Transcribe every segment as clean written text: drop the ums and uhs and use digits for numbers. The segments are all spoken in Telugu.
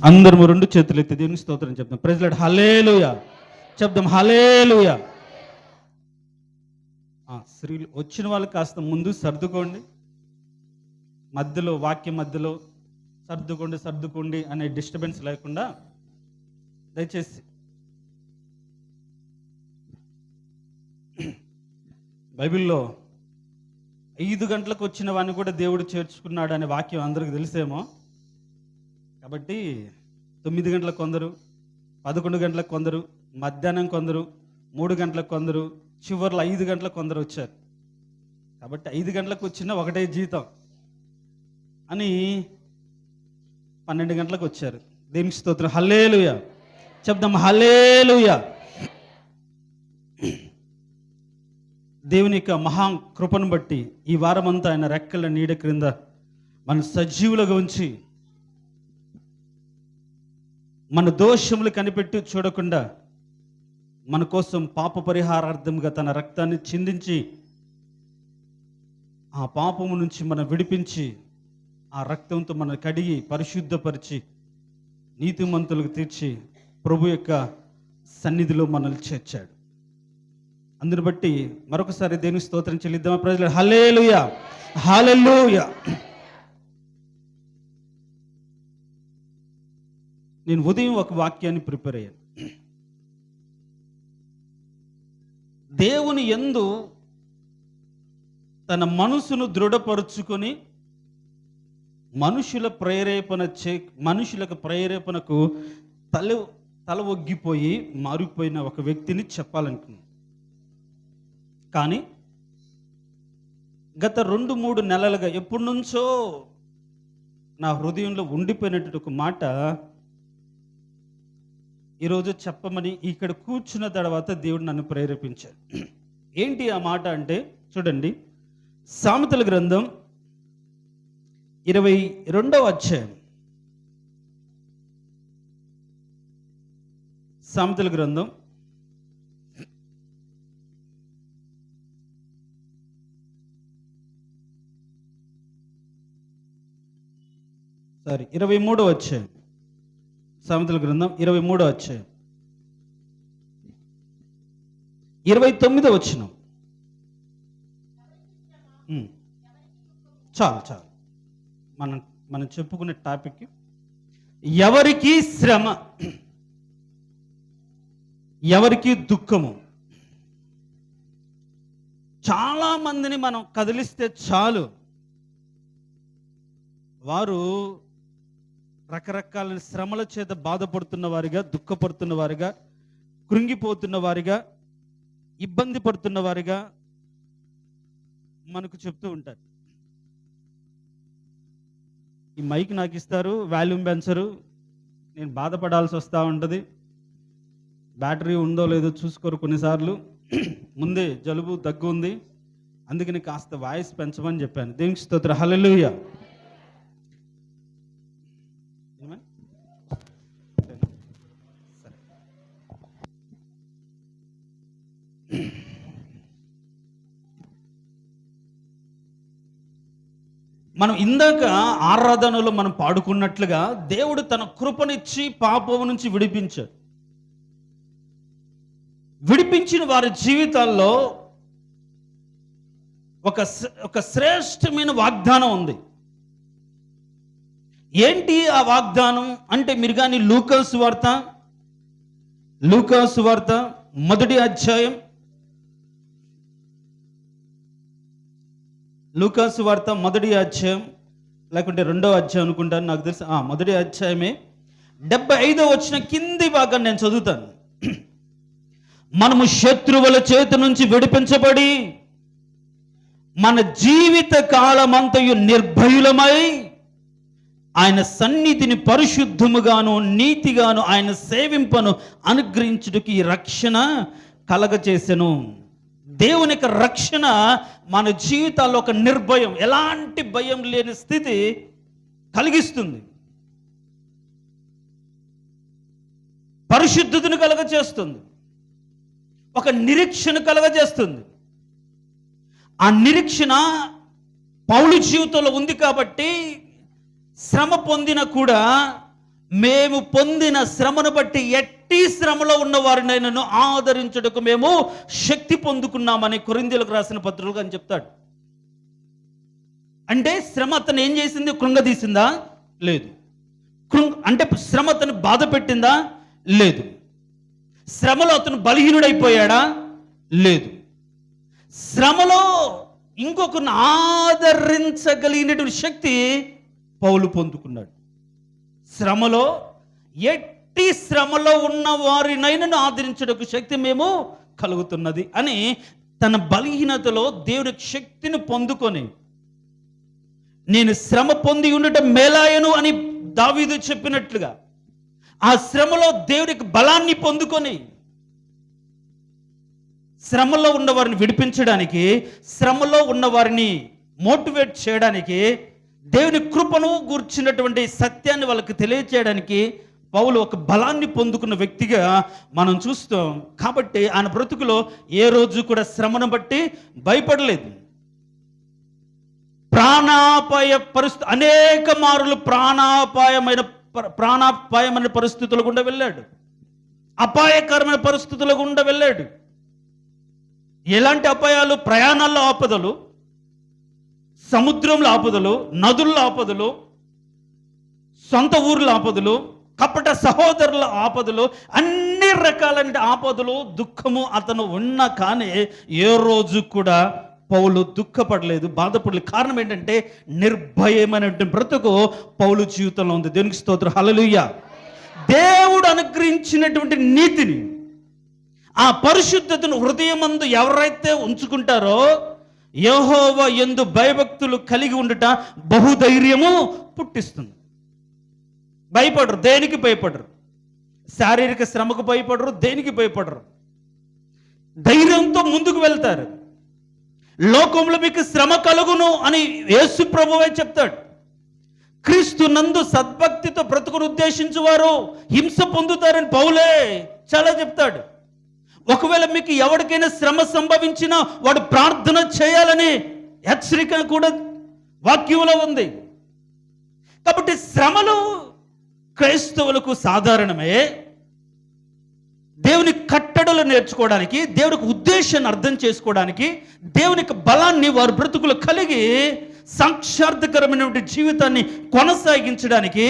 అందరము రెండు చేతులు ఎత్తి దేవుని స్తోత్రం చెప్తాం. Praise lord. హల్లెలూయా చెప్దాం. హల్లెలూయా. స్త్రీలు వచ్చిన వాళ్ళు కాస్త ముందు సర్దుకోండి. మధ్యలో వాక్యం మధ్యలో సర్దుకోండి అనే డిస్టర్బెన్స్ లేకుండా దయచేసి. బైబిల్లో 5 గంటలకు వచ్చిన వాడిని కూడా దేవుడు చేర్చుకున్నాడు అనే వాక్యం అందరికీ తెలిసేమో. కాబట్టి 9 గంటలకు కొందరు, 11 గంటలకు కొందరు, మధ్యాహ్నం కొందరు, 3 గంటలకు కొందరు, చివర్లో 5 గంటలకు కొందరు వచ్చారు. కాబట్టి 5 గంటలకు వచ్చిన ఒకటే జీతం అని 12 గంటలకు వచ్చారు. దేవునికి స్తోత్రం. హల్లెలూయా చెప్దాం. హల్లెలూయా. దేవుని యొక్క మహా కృపను బట్టి ఈ వారమంతా ఆయన రెక్కల నీడ క్రింద మన సజీవులుగా ఉంచి మన దోషములు కనిపెట్టి చూడకుండా మన కోసం పాప పరిహారార్థంగా తన రక్తాన్ని చిందించి ఆ పాపము నుంచి మనం విడిపించి ఆ రక్తంతో మనం కడిగి పరిశుద్ధపరిచి నీతిమంతులకు తీర్చి ప్రభు యొక్క సన్నిధిలో మనల్ని చేర్చాడు. అందుని బట్టి మరొకసారి దేవునికి స్తోత్రం చెల్లిద్దామా ప్రజలు? హల్లెలూయా హల్లెలూయా. నేను ఉదయం ఒక వాక్యాన్ని ప్రిపేర్ అయ్యాను. దేవుని యందు తన మనసును దృఢపరుచుకొని మనుషులకు ప్రేరేపణకు తల ఒగ్గిపోయి మారిపోయిన ఒక వ్యక్తిని చెప్పాలనుకున్నాను. కానీ గత 2-3 నెలలుగా ఎప్పటి నుంచో నా హృదయంలో ఉండిపోయినటువంటి ఒక మాట ఈరోజు చెప్పమని ఇక్కడ కూర్చున్న తర్వాత దేవుడు నన్ను ప్రేరేపించాడు. ఏంటి ఆ మాట అంటే చూడండి, సామెతల గ్రంథం 22వ అధ్యాయం. సామెతల గ్రంథం 23వ అధ్యాయం. సామెతల గ్రంథం 23వ అధ్యాయం 29వ వచనం. చాలు మనం చెప్పుకునే టాపిక్ ఎవరికి శ్రమ, ఎవరికి దుఃఖము. చాలా మందిని మనం కదిలిస్తే చాలు, వారు రకరకాల శ్రమల చేత బాధపడుతున్న వారిగా, దుఃఖపడుతున్న వారిగా, కృంగిపోతున్న వారిగా, ఇబ్బంది పడుతున్న వారిగా మనకు చెప్తూ ఉంటారు. ఈ మైక్ నాకు ఇస్తారు, వాల్యూమ్ పెంచరు, నేను బాధపడాల్సి వస్తూ ఉంటుంది. బ్యాటరీ ఉందో లేదో చూసుకోరు కొన్నిసార్లు. ముందే జలుబు దగ్గు ఉంది, అందుకని కాస్త వాయిస్ పెంచమని చెప్పాను. దేవునికి స్తోత్రం. హల్లెలూయా. మనం ఇందాక ఆరాధనలో మనం పాడుకున్నట్లుగా దేవుడు తన కృపనిచ్చి పాపం నుంచి విడిపించాడు. విడిపించిన వారి జీవితాల్లో ఒక శ్రేష్టమైన వాగ్దానం ఉంది. ఏంటి ఆ వాగ్దానం అంటే, మీరు కానీ లూకాసు వార్త మొదటి అధ్యాయం, లూకాసు వార్త మొదటి అధ్యాయం లేకుంటే 2వ అధ్యాయం అనుకుంటాను, నాకు తెలుసు. మొదటి అధ్యాయమే 75వ వచనం కింది భాగం నేను చదువుతాను. మనము శత్రువుల చేతి నుంచి విడిపించబడి మన జీవిత కాలమంతయు నిర్భయులమై ఆయన సన్నిధిని పరిశుద్ధముగాను నీతిగాను ఆయన సేవింపను అనుగ్రహించుటకు ఈ రక్షణ కలగచేసెను. దేవుని యొక్క రక్షణ మన జీవితాల్లో ఒక నిర్భయం, ఎలాంటి భయం లేని స్థితి కలిగిస్తుంది. పరిశుద్ధతను కలగచేస్తుంది, ఒక నిరీక్షణ కలగజేస్తుంది. ఆ నిరీక్షణ పౌలు జీవితంలో ఉంది కాబట్టి శ్రమ పొందిన కూడా మేము పొందిన శ్రమను బట్టి ఎట్టి శ్రమలో ఉన్న వారినైనాను ఆదరించుటకు మేము శక్తి పొందుకున్నామని కొరింథీయులకు రాసిన పత్రికలో అని చెప్తాడు. అంటే శ్రమ అతను ఏం చేసింది? కృంగదీసిందా? లేదు. అంటే శ్రమ అతను బాధ పెట్టిందా? లేదు. శ్రమలో అతను బలహీనుడైపోయాడా? లేదు. శ్రమలో ఇంకొకరిని ఆదరించగలిగినటువంటి శక్తి పౌలు పొందుకున్నాడు. శ్రమలో ఎట్టి శ్రమలో ఉన్న వారినైనా ఆదరించడానికి శక్తి మేము కలుగుతున్నది అని తన బలహీనతలో దేవునికి శక్తిని పొందుకొని, నేను శ్రమ పొంది ఉండటం మేలాయను అని దావీదు చెప్పినట్లుగా ఆ శ్రమలో దేవునికి బలాన్ని పొందుకొని శ్రమలో ఉన్న వారిని విడిపించడానికి, శ్రమలో ఉన్న వారిని మోటివేట్ చేయడానికి, దేవుని కృపను గూర్చినటువంటి సత్యాన్ని వాళ్ళకి తెలియచేయడానికి పౌలు ఒక బలాన్ని పొందుకున్న వ్యక్తిగా మనం చూస్తాం. కాబట్టి ఆయన బ్రతుకులో ఏ రోజు కూడా శ్రమను బట్టి భయపడలేదు. ప్రాణాపాయ పరిస్థితి అనేక మారులు ప్రాణాపాయమైన పరిస్థితుల గుండా వెళ్ళాడు. అపాయకరమైన పరిస్థితుల గుండా వెళ్ళాడు. ఎలాంటి అపాయాలు? ప్రయాణాల్లో ఆపదలు, సముద్రంలో ఆపదలు, నదుల్లో ఆపదలు, సొంత ఊర్ల ఆపదలు, కపట సహోదరుల ఆపదలు, అన్ని రకాలైన ఆపదలు, దుఃఖము అతను ఉన్నా కానీ ఏ రోజు కూడా పౌలు దుఃఖపడలేదు, బాధపడలేదు. కారణం ఏంటంటే నిర్భయమైనటువంటి బ్రతుకు పౌలు జీవితంలో ఉంది. దేవునికి స్తోత్రం, హల్లెలూయా. దేవుడు అనుగ్రహించినటువంటి నీతిని, ఆ పరిశుద్ధతను హృదయమందు ఎవరైతే ఉంచుకుంటారో యెహోవా యందు భయభక్తులు కలిగి ఉండుట బహుధైర్యము పుట్టిస్తుంది. భయపడరు, దేనికి భయపడరు. శారీరక శ్రమకు భయపడరు, దేనికి భయపడరు. ధైర్యంతో ముందుకు వెళ్తారు. లోకంలో మీకు శ్రమ కలుగును అని యేసు ప్రభువే చెప్తాడు. క్రీస్తు నందు సద్భక్తితో బ్రతుకును ఉద్దేశించువారు హింస పొందుతారని పౌలే చాలా చెప్తాడు. ఒకవేళ మీకు ఎవరికైనా శ్రమ సంభవించినా వాడు ప్రార్థన చేయాలని హెచ్చరిక కూడా వాక్యంలో ఉంది. కాబట్టి శ్రమలు క్రైస్తవులకు సాధారణమే. దేవుని కట్టడలు నేర్చుకోవడానికి, దేవునికి ఉద్దేశాన్ని అర్థం చేసుకోవడానికి, దేవునికి బలాన్ని వారి బ్రతుకులు కలిగి సాక్షార్థకరమైనటువంటి జీవితాన్ని కొనసాగించడానికి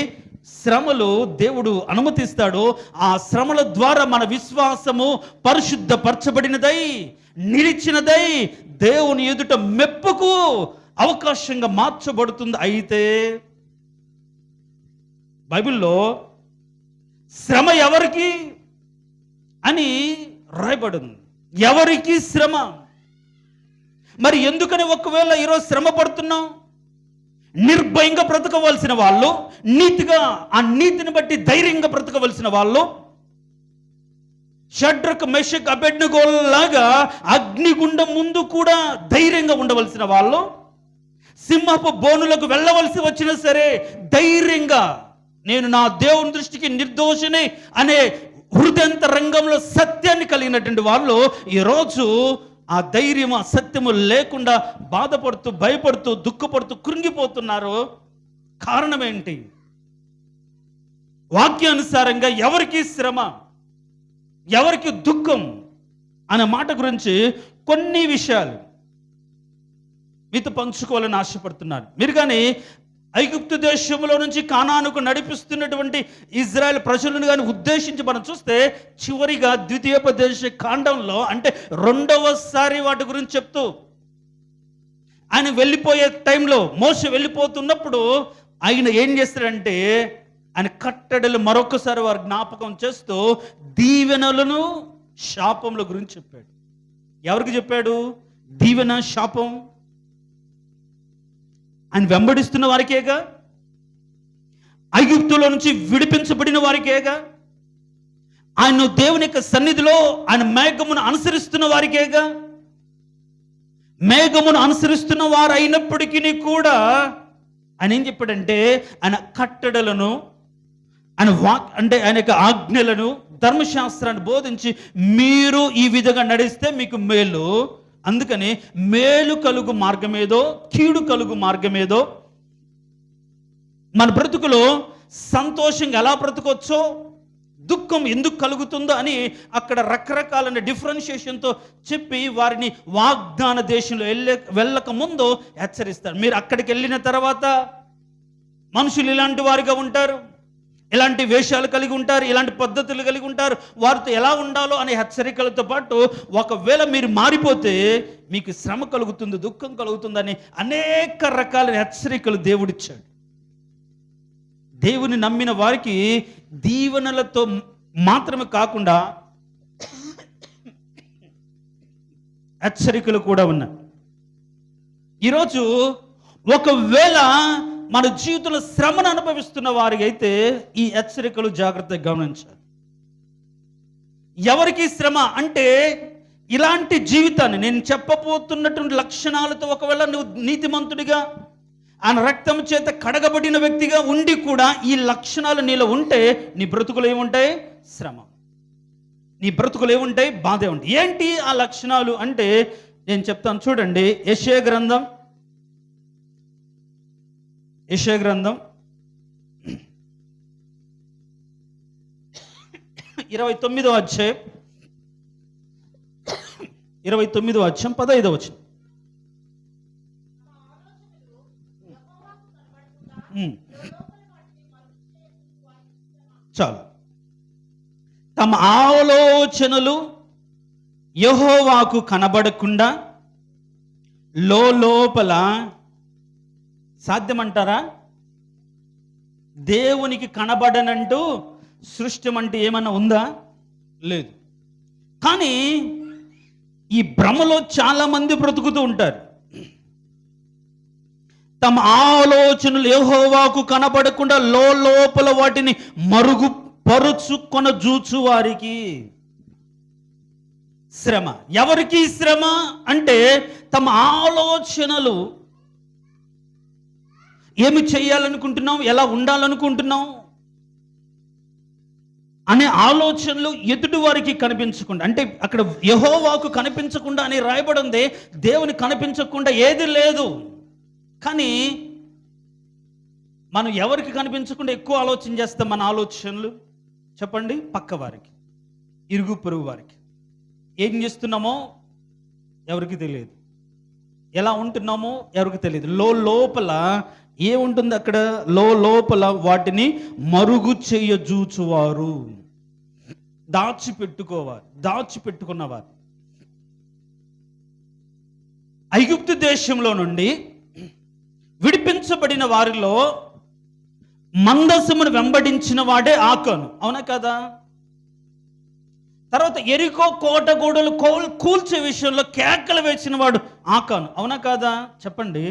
శ్రమలు దేవుడు అనుమతిస్తాడు. ఆ శ్రమల ద్వారా మన విశ్వాసము పరిశుద్ధపరచబడినదై, నిలిచినదై, దేవుని ఎదుట మెప్పుకు అవకాశంగా మార్చబడుతుంది. అయితే బైబిల్లో శ్రమ ఎవరికి అని రాయబడింది. ఎవరికి శ్రమ? మరి ఎందుకని ఒకవేళ ఈరోజు శ్రమ పడుతున్నాం? నిర్భయంగా బ్రతకవలసిన వాళ్ళు, నీతిగా ఆ నీతిని బట్టి ధైర్యంగా బ్రతకవలసిన వాళ్ళు, షడ్రక్ మెషక్ అబెద్నెగో లాగా అగ్నిగుండం ముందు కూడా ధైర్యంగా ఉండవలసిన వాళ్ళు, సింహపు బోనులకు వెళ్ళవలసి వచ్చినా సరే ధైర్యంగా నేను నా దేవుని దృష్టికి నిర్దోషిని అనే హృదయంత రంగంలో సత్యాన్ని కలిగినటువంటి వాళ్ళు ఈరోజు ఆ ధైర్యం, ఆ సత్యము లేకుండా బాధపడుతూ, భయపడుతూ, దుఃఖపడుతూ, కృంగిపోతున్నారు. కారణం ఏంటి? వాక్యానుసారంగా ఎవరికి శ్రమ, ఎవరికి దుఃఖం అనే మాట గురించి కొన్ని విషయాలు మీతో పంచుకోవాలని ఆశపడుతున్నాను. మీరు కానీ ఐగుప్తు దేశంలో నుంచి కానానుకు నడిపిస్తున్నటువంటి ఇజ్రాయెల్ ప్రజలను కానీ ఉద్దేశించి మనం చూస్తే చివరిగా ద్వితీయోపదేశ కాండంలో, అంటే రెండవసారి వాటి గురించి చెప్తూ ఆయన వెళ్ళిపోయే టైంలో, మోషే వెళ్ళిపోతున్నప్పుడు ఆయన ఏం చేస్తాడంటే ఆయన కట్టడలు మరొకసారి వారు జ్ఞాపకం చేస్తూ దీవెనలను శాపముల గురించి చెప్పాడు. ఎవరికి చెప్పాడు? దీవెన, శాపం ఆయన వెంబడిస్తున్న వారికేగా, ఐగుప్తులో నుంచి విడిపించబడిన వారికేగా, ఆయన దేవుని యొక్క సన్నిధిలో ఆయన మేఘమును అనుసరిస్తున్న వారికేగా. మేఘమును అనుసరిస్తున్న వారు అయినప్పటికీ కూడా ఆయన ఏం చెప్పాడంటే ఆయన కట్టడలను, ఆయన ఆయన యొక్క ఆజ్ఞలను, ధర్మశాస్త్రాన్ని బోధించి మీరు ఈ విధంగా నడిస్తే మీకు మేలు, అందుకని మేలు కలుగు మార్గమేదో, కీడు కలుగు మార్గమేదో, మన బ్రతుకులో సంతోషంగా ఎలా బ్రతకొచ్చో, దుఃఖం ఎందుకు కలుగుతుందో అని అక్కడ రకరకాలైన డిఫరెన్షియేషన్తో చెప్పి వారిని వాగ్దాన దేశంలో వెళ్ళక ముందు హెచ్చరిస్తారు. మీరు అక్కడికి వెళ్ళిన తర్వాత మనుషులు ఇలాంటి వారిగా ఉంటారు, ఇలాంటి వేషాలు కలిగి ఉంటారు, ఇలాంటి పద్ధతులు కలిగి ఉంటారు, వారితో ఎలా ఉండాలో అనే హెచ్చరికలతో పాటు ఒకవేళ మీరు మారిపోతే మీకు శ్రమ కలుగుతుంది, దుఃఖం కలుగుతుందని అనేక రకాల హెచ్చరికలు దేవుడిచ్చాడు. దేవుని నమ్మిన వారికి దీవెనలతో మాత్రమే కాకుండా హెచ్చరికలు కూడా ఉన్నాయి. ఈరోజు ఒకవేళ మన జీవితంలో శ్రమను అనుభవిస్తున్న వారికి అయితే ఈ హెచ్చరికలు జాగ్రత్తగా గమనించాలి. ఎవరికి శ్రమ అంటే, ఇలాంటి జీవితాన్ని నేను చెప్పబోతున్నటువంటి లక్షణాలతో ఒకవేళ నువ్వు నీతిమంతుడిగా ఆయన రక్తం చేత కడగబడిన వ్యక్తిగా ఉండి కూడా ఈ లక్షణాలు నీలో ఉంటే నీ బ్రతుకులు ఏముంటాయి? శ్రమ. నీ బ్రతుకులు ఏముంటాయి? బాధే ఉంటాయి. ఏంటి ఆ లక్షణాలు అంటే నేను చెప్తాను చూడండి. యెషయా గ్రంథం 29వ అధ్యాయం 15వ వచనం. చాలు. తమ ఆలోచనలు యెహోవాకు కనబడకుండా లోపల, సాధ్యమంటారా? దేవునికి కనబడనంటూ సృష్టి అంటే ఏమన్నా ఉందా? లేదు. కానీ ఈ భ్రమలో చాలా మంది బ్రతుకుతూ ఉంటారు. తమ ఆలోచనలు యెహోవాకు కనబడకుండా లోపల వాటిని మరుగుపరుచుకొన జూచు వారికి శ్రమ. ఎవరికి శ్రమ అంటే, తమ ఆలోచనలు, ఏమి చేయాలనుకుంటున్నాం, ఎలా ఉండాలనుకుంటున్నాం అనే ఆలోచనలు ఎదుటి వారికి కనిపించకుండా, అంటే అక్కడ యెహోవాకు కనిపించకుండా అని రాయబడి ఉంది. దేవుని కనిపించకుండా ఏది లేదు. కానీ మనం ఎవరికి కనిపించకుండా ఎక్కువ ఆలోచన చేస్తాం? మన ఆలోచనలు చెప్పండి. పక్క వారికి, ఇరుగు పొరుగు వారికి. ఏం చేస్తున్నామో ఎవరికి తెలియదు, ఎలా ఉంటున్నామో ఎవరికి తెలియదు. లోపల ఏముంటుంది అక్కడ? లోపల వాటిని మరుగు చేయజూచువారు, దాచిపెట్టుకున్నవారు. ఐగుప్తు దేశంలో నుండి విడిపించబడిన వారిలో మందసమును వెంబడించిన వాడే ఆకాను, అవునా కదా? తర్వాత ఎరికో కోట గోడలు కూల్చే విషయంలో కేకలు వేసిన వాడు ఆకాను, అవునా కాదా? చెప్పండి.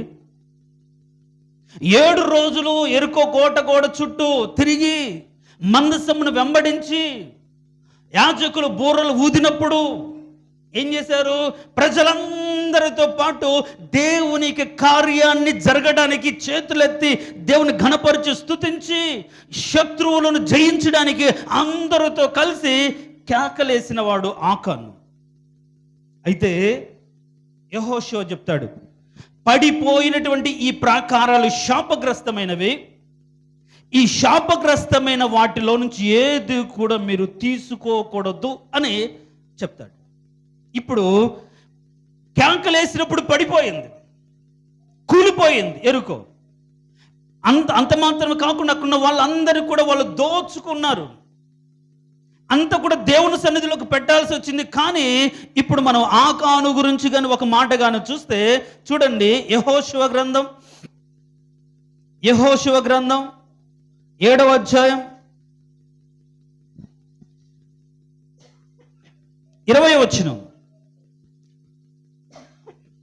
7 రోజులు ఎరికో కోట గోడ చుట్టూ తిరిగి మందసమును వెంబడించి యాజకులు బూరలు ఊదినప్పుడు ఏం చేశారు? ప్రజలందరితో పాటు దేవునికి కార్యాన్ని జరగడానికి చేతులెత్తి దేవుని ఘనపరిచి స్తుతించి శత్రువులను జయించడానికి అందరితో కలిసి కేకలేసిన వాడు ఆకాను. అయితే యెహోషువ చెప్తాడు, పడిపోయినటువంటి ఈ ప్రాకారాలు శాపగ్రస్తమైనవి, ఈ శాపగ్రస్తమైన వాటిలో నుంచి ఏది కూడా మీరు తీసుకోకూడదు అని చెప్తాడు. ఇప్పుడు కేకలేసినప్పుడు పడిపోయింది, కూలిపోయింది ఎరుకో. అంత మాత్రమే కాకుండా అక్కడ వాళ్ళందరూ కూడా వాళ్ళు దోచుకున్నారు, అంతా కూడా దేవుని సన్నిధిలోకి పెట్టాల్సి వచ్చింది. కానీ ఇప్పుడు మనం ఆకాను గురించి కానీ ఒక మాట కానీ చూస్తే చూడండి. యెహోషువ గ్రంథం 7వ అధ్యాయం 20వ వచనం.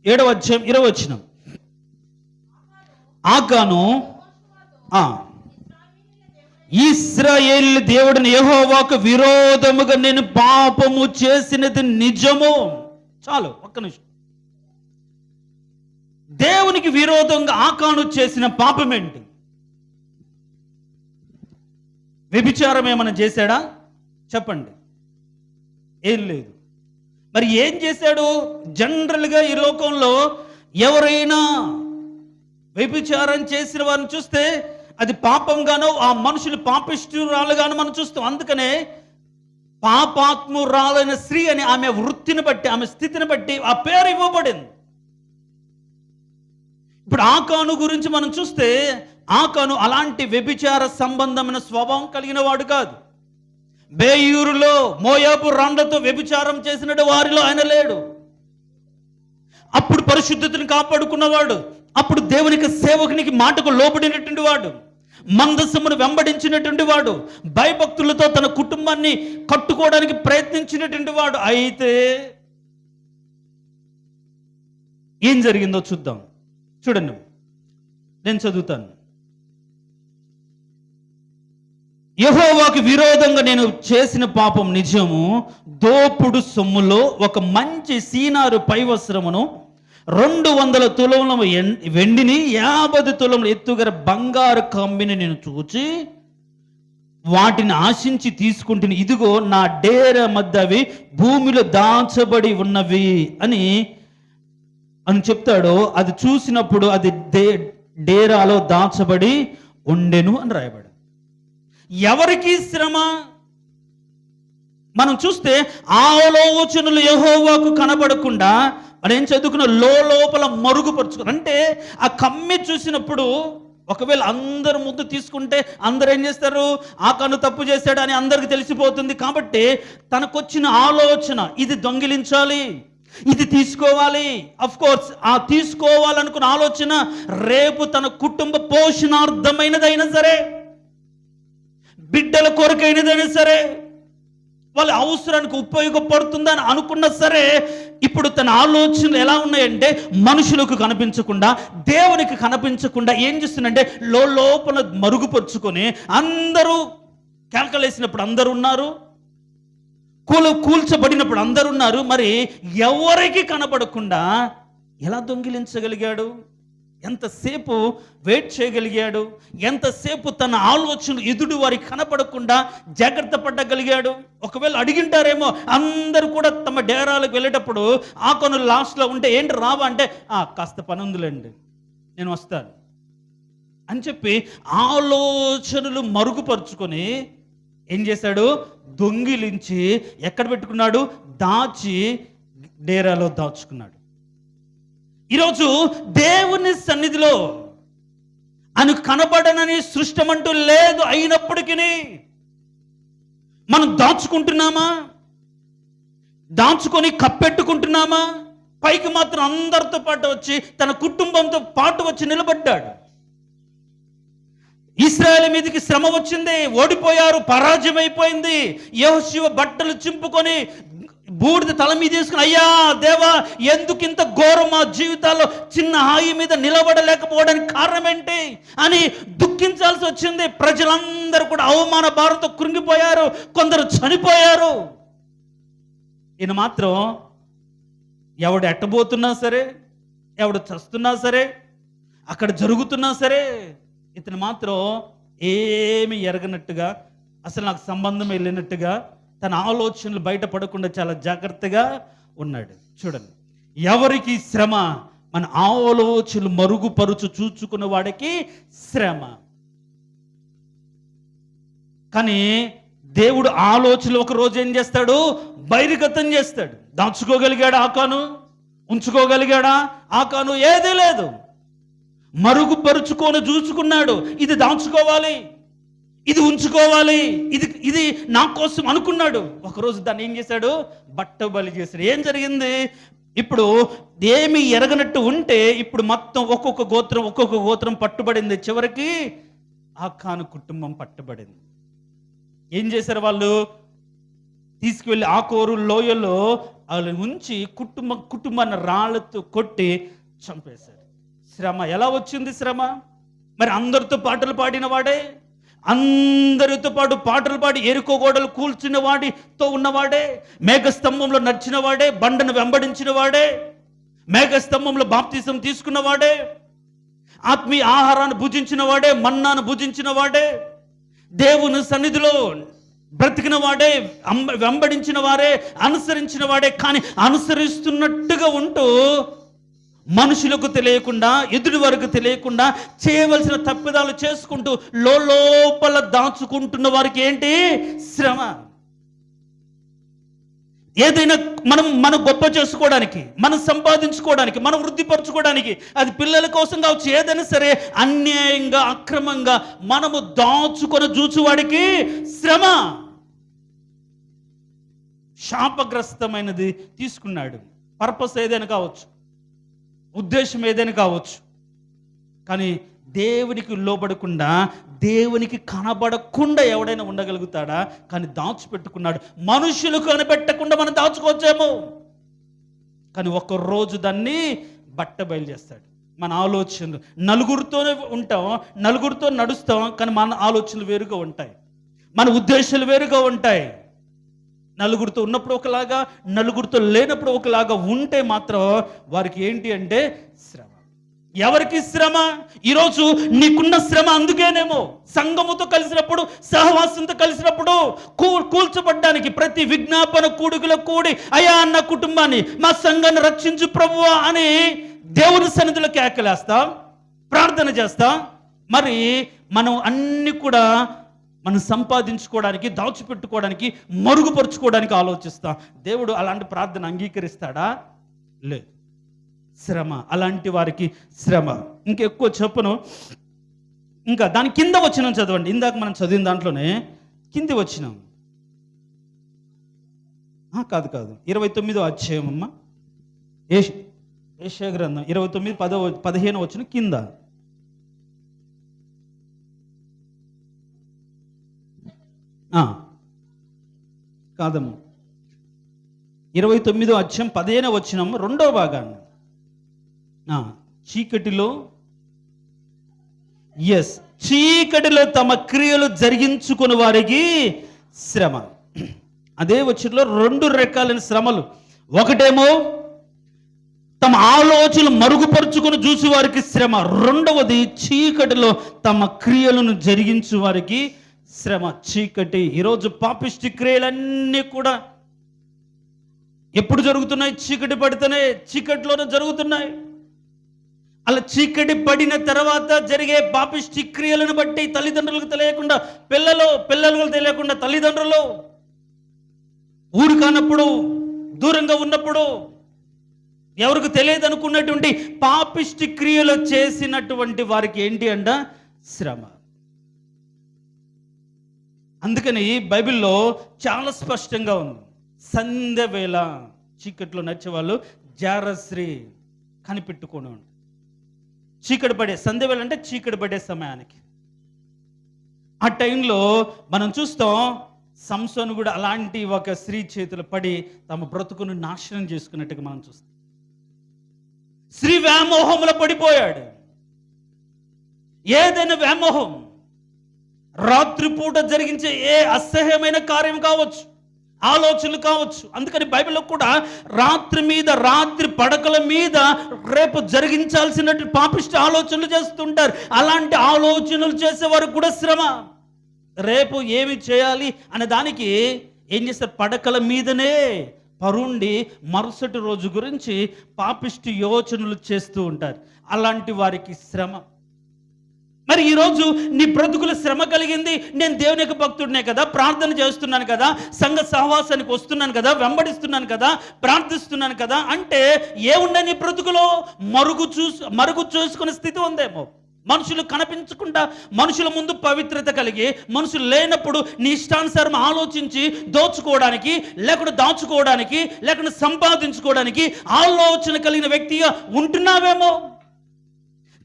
7వ అధ్యాయం 20వ వచనం. ఆకాను ఇశ్రాయేలు దేవుడిని యెహోవాకు విరోధముగా నేను పాపము చేసినది నిజము. చాలు, ఒక్క నిమిషం. దేవునికి విరోధంగా ఆకాను చేసిన పాపం ఏంటి? వ్యభిచారం ఏమైనా చేశాడా? చెప్పండి. ఏం లేదు. మరి ఏం చేశాడు? జనరల్గా ఈ లోకంలో ఎవరైనా వ్యభిచారం చేసిన వారిని చూస్తే అది పాపంగానో ఆ మనుషులు పాపిష్ఠురాలుగానో మనం చూస్తాం. అందుకనే పాపాత్మురాలైన స్త్రీ అని ఆమె వృత్తిని బట్టి, ఆమె స్థితిని బట్టి ఆ పేరు ఇవ్వబడింది. ఇప్పుడు ఆకాను గురించి మనం చూస్తే, ఆకాను అలాంటి వ్యభిచార సంబంధమైన స్వభావం కలిగిన వాడు కాదు. బేయూరులో మోయాబు రాండ్లతో వ్యభిచారం చేసినట్టు వారిలో ఆయన లేడు. అప్పుడు పరిశుద్ధతను కాపాడుకున్నవాడు, అప్పుడు దేవునికి సేవకునికి మాటకు లోబడినటువంటి వాడు, మందసమును వెంబడించినటువంటి వాడు, భయభక్తులతో తన కుటుంబాన్ని కట్టుకోవడానికి ప్రయత్నించినటువంటి వాడు. అయితే ఏం జరిగిందో చూద్దాం. చూడండి, నేను చదువుతాను. యెహోవాకు విరోధంగా నేను చేసిన పాపం నిజము. దోపుడు సొమ్ములో ఒక మంచి సీనారు పైవస్త్రమును, 200 తులముల వెండిని, 50 తులముల ఎత్తుగల బంగారు కమ్మిని నేను చూచి వాటిని ఆశించి తీసుకుంటుని, ఇదిగో నా డేరా మధ్య అవి భూమిలో దాచబడి ఉన్నవి అని చెప్తాడు. అది చూసినప్పుడు అది డేరాలో దాచబడి ఉండెను అని రాయబడి. ఎవరికి శ్రమ? మనం చూస్తే ఆలోచనలు యెహోవాకు కనబడకుండా మనం ఏం చదువుకున్న లోపల మరుగుపరుచుకున్నారు. అంటే ఆ కమ్మి చూసినప్పుడు ఒకవేళ అందరు ముద్దు తీసుకుంటే అందరు ఏం చేస్తారు? ఆకాను తప్పు చేశాడు అని అందరికి తెలిసిపోతుంది. కాబట్టి తనకొచ్చిన ఆలోచన, ఇది దొంగిలించాలి, ఇది తీసుకోవాలి. అఫ్ కోర్స్ ఆ తీసుకోవాలనుకున్న ఆలోచన రేపు తన కుటుంబ పోషణార్థమైనదైనా సరే, బిడ్డల కొరకైనదైనా సరే, వాళ్ళ అవసరానికి ఉపయోగపడుతుందని అనుకున్నా సరే, ఇప్పుడు తన ఆలోచనలు ఎలా ఉన్నాయంటే మనుషులకు కనిపించకుండా, దేవునికి కనిపించకుండా ఏం చేస్తుందంటే లోపల మరుగుపరుచుకొని, అందరూ కేకలేసినప్పుడు అందరూ ఉన్నారు, కూల్చబడినప్పుడు అందరూ ఉన్నారు, మరి ఎవరికి కనబడకుండా ఎలా దొంగిలించగలిగాడు? ఎంతసేపు వెయిట్ చేయగలిగాడు? ఎంతసేపు తన ఆలోచనలు ఎదుటి వారికి కనపడకుండా జాగ్రత్త పడగలిగాడు? ఒకవేళ అడిగింటారేమో, అందరూ కూడా తమ డేరాలకు వెళ్ళేటప్పుడు ఆకాను లాస్ట్లో ఉంటే, ఏంటి రావా అంటే, కాస్త పని ఉందిలేండి, నేను వస్తాను అని చెప్పి ఆలోచనలు మరుగుపరుచుకొని ఏం చేశాడు? దొంగిలించి ఎక్కడ పెట్టుకున్నాడు? దాచి డేరాలో దాచుకున్నాడు. ఈరోజు దేవుని సన్నిధిలో అను కనబడనని సృష్టమంటూ లేదు. అయినప్పటికీ మనం దాచుకుంటున్నామా? దాచుకొని కప్పెట్టుకుంటున్నామా? పైకి మాత్రం అందరితో పాటు వచ్చి, తన కుటుంబంతో పాటు వచ్చి నిలబడ్డాడు. ఇశ్రాయేలు మీదకి శ్రమ వచ్చింది, ఓడిపోయారు, పరాజయం అయిపోయింది. యెహోషువ బట్టలు చింపుకొని బూడిద తల మీద తీసుకుని, అయ్యా దేవా, ఎందుకు ఇంత ఘోరం మా జీవితాల్లో, చిన్న హాయి మీద నిలబడలేకపోవడానికి కారణం ఏంటి అని దుఃఖించాల్సి వచ్చింది. ప్రజలందరూ కూడా అవమాన భారంతో కృంగిపోయారు, కొందరు చనిపోయారు. ఈయన మాత్రం ఎవడు ఎట్టబోతున్నా సరే, ఎవడు చస్తున్నా సరే, అక్కడ జరుగుతున్నా సరే, ఇతను మాత్రం ఏమి ఎరగనట్టుగా, అసలు నాకు సంబంధం వెళ్ళినట్టుగా, తన ఆలోచనలు బయటపడకుండా చాలా జాగ్రత్తగా ఉన్నాడు. చూడండి, ఎవరికి శ్రమ? మన ఆలోచనలు మరుగుపరుచు చూచుకున్న వాడికి శ్రమ. కానీ దేవుడు ఆలోచనలు ఒక రోజు ఏం చేస్తాడు? బహిర్గతం చేస్తాడు. దాచుకోగలిగాడా ఆకాను? ఉంచుకోగలిగాడా ఆకాను? ఏదీ లేదు. మరుగుపరుచుకొని చూసుకున్నాడు. ఇది దాచుకోవాలి, ఇది ఉంచుకోవాలి, ఇది నా కోసం అనుకున్నాడు. ఒకరోజు దాన్ని ఏం చేశాడు? బట్టబలి చేశాడు. ఏం జరిగింది? ఇప్పుడు ఏమి ఎరగనట్టు ఉంటే ఇప్పుడు మొత్తం ఒక్కొక్క గోత్రం పట్టుబడింది. చివరికి ఆకాను కుటుంబం పట్టుబడింది. ఏం చేశారు వాళ్ళు? తీసుకువెళ్ళి ఆకోరు లోయలో వాళ్ళని ఉంచి కుటుంబాన్ని రాళ్లతో కొట్టి చంపేశారు. శ్రమ ఎలా వచ్చింది? శ్రమ మరి అందరితో పాటలు పాడిన వాడే, అందరితో పాటు పాటలు పాడి ఎరుకో గోడలు కూల్చిన వాడితో ఉన్నవాడే, మేఘస్తంభంలో నడిచిన వాడే, బండను వెంబడించిన వాడే, మేఘస్తంభంలో బాప్తిసం తీసుకున్న వాడే, ఆత్మీయ ఆహారాన్ని భుజించిన వాడే, మన్నాను భుజించిన వాడే, దేవుని సన్నిధిలో బ్రతికిన వాడే, వెంబడించిన వారే, అనుసరించిన వాడే. కానీ అనుసరిస్తున్నట్టుగా ఉంటూ మనుషులకు తెలియకుండా, ఎదుటి వారికి తెలియకుండా చేయవలసిన తప్పిదాలు చేసుకుంటూ లోపల దాచుకుంటున్న వారికి ఏంటి? శ్రమ. ఏదైనా మనం గొప్ప చేసుకోవడానికి, మనం సంపాదించుకోవడానికి, మనం వృద్ధిపరచుకోవడానికి, అది పిల్లల కోసం కావచ్చు, ఏదైనా సరే అన్యాయంగా, అక్రమంగా మనము దాచుకొని చూచువాడికి శ్రమ. శాపగ్రస్తమైనది తీసుకున్నాడు. పర్పస్ ఏదైనా కావచ్చు, ఉద్దేశం ఏదైనా కావచ్చు, కానీ దేవునికి లోబడకుండా, దేవునికి కనబడకుండా ఎవడైనా ఉండగలుగుతాడా? కానీ దాచిపెట్టుకున్నాడు. మనుషులు కనిపెట్టకుండా మనం దాచుకోవచ్చేమో, కానీ ఒక్కరోజు దాన్ని బయలు చేస్తాడు. మన ఆలోచనలు, నలుగురితోనే ఉంటాం, నలుగురితో నడుస్తాం, కానీ మన ఆలోచనలు వేరుగా ఉంటాయి, మన ఉద్దేశాలు వేరుగా ఉంటాయి. నలుగురితో ఉన్నప్పుడు ఒకలాగా, నలుగురితో లేనప్పుడు ఒకలాగా ఉంటే మాత్రం వారికి ఏంటి అంటే శ్రమ. ఎవరికి శ్రమ? ఈరోజు నీకున్న శ్రమ అందుకేనేమో, సంఘముతో కలిసినప్పుడు, సహవాసంతో కలిసినప్పుడు కూల్చబడ్డానికి, ప్రతి విజ్ఞాపన కూడుకులో కూడి అయ్యా నా కుటుంబాన్ని, మా సంఘాన్ని రక్షించు ప్రభువా అని దేవుని సన్నిధిలో కేకలేస్తాం, ప్రార్థన చేస్తాం. మరి మనం అన్ని కూడా మనం సంపాదించుకోవడానికి, దాచిపెట్టుకోవడానికి, మరుగుపరుచుకోవడానికి ఆలోచిస్తాం. దేవుడు అలాంటి ప్రార్థన అంగీకరిస్తాడా? లేదు. శ్రమ, అలాంటి వారికి శ్రమ. ఇంకెక్కువ చెప్పను. ఇంకా దాని కింద వచనం చదవండి. ఇందాక మనం చదివిన దాంట్లోనే కింది వచనం, కాదు 29వ అధ్యాయం అమ్మ, యెషయా గ్రంథం 29, 15 వచనం కింద. కాదమ్మ, 29వ అధ్యాయం 15వ వచనం రెండో భాగాన్ని. చీకటిలో తమ క్రియలు జరిగించుకుని వారికి శ్రమ. అదే వచనంలో 2 రకాలైన శ్రమలు. ఒకటేమో తమ ఆలోచనలు మరుగుపరుచుకుని చూసి వారికి శ్రమ. రెండవది చీకటిలో తమ క్రియలను జరిగించు వారికి శ్రమ. చీకటి, ఈరోజు పాపిష్టి క్రియలన్నీ కూడా ఎప్పుడు జరుగుతున్నాయి? చీకటి పడితేనే, చీకటిలోనే జరుగుతున్నాయి. అలా చీకటి పడిన తర్వాత జరిగే పాపిష్టి క్రియలను బట్టి తల్లిదండ్రులకు తెలియకుండా పిల్లలకు తెలియకుండా తల్లిదండ్రులు ఊరు కానప్పుడు, దూరంగా ఉన్నప్పుడు, ఎవరికి తెలియదు అనుకున్నటువంటి పాపిష్టి క్రియలు చేసినటువంటి వారికి ఏంటి అంట? శ్రమ. అందుకని బైబిల్లో చాలా స్పష్టంగా ఉంది. సంధ్య వేళ చీకట్లో నడిచేవాళ్ళు జారశ్రీ కనిపెట్టుకోను. చీకటి పడే సంధ్య వేళ అంటే చీకటి పడే సమయానికి, ఆ టైంలో మనం చూస్తాం సంసోను కూడా అలాంటి ఒక స్త్రీ చేతులు పడి తమ బ్రతుకును నాశనం చేసుకున్నట్టుగా మనం చూస్తాం. స్త్రీ వ్యామోహంలో పడిపోయాడు. ఏదైనా వ్యామోహం, రాత్రిపూట జరిగించే ఏ అసహ్యమైన కార్యం కావచ్చు, ఆలోచనలు కావచ్చు. అందుకని బైబిల్లో కూడా రాత్రి మీద, రాత్రి పడకల మీద రేపు జరిగించాల్సిన పాపిష్టి ఆలోచనలు చేస్తుంటారు. అలాంటి ఆలోచనలు చేసేవారు కూడా శ్రమ. రేపు ఏమి చేయాలి అనే దానికి ఏం చేస్తారు? పడకల మీదనే పరుండి మరుసటి రోజు గురించి పాపిష్టి యోచనలు చేస్తూ ఉంటారు. అలాంటి వారికి శ్రమ. మరి ఈరోజు నీ బ్రతుకుల శ్రమ కలిగింది. నేను దేవుని యొక్క భక్తుడినే కదా, ప్రార్థన చేస్తున్నాను కదా, సంఘ సహవాసానికి వస్తున్నాను కదా, వెంబడిస్తున్నాను కదా, ప్రార్థిస్తున్నాను కదా అంటే ఏముండే నీ బ్రతుకులో? మరుగు చూసుకునే స్థితి ఉందేమో. మనుషులు కనిపించకుండా, మనుషుల ముందు పవిత్రత కలిగి, మనుషులు లేనప్పుడు నీ ఇష్టానుసారం ఆలోచించి దోచుకోవడానికి, లేకుండా దాచుకోవడానికి, లేకుండా సంపాదించుకోవడానికి ఆలోచన కలిగిన వ్యక్తిగా ఉంటున్నావేమో.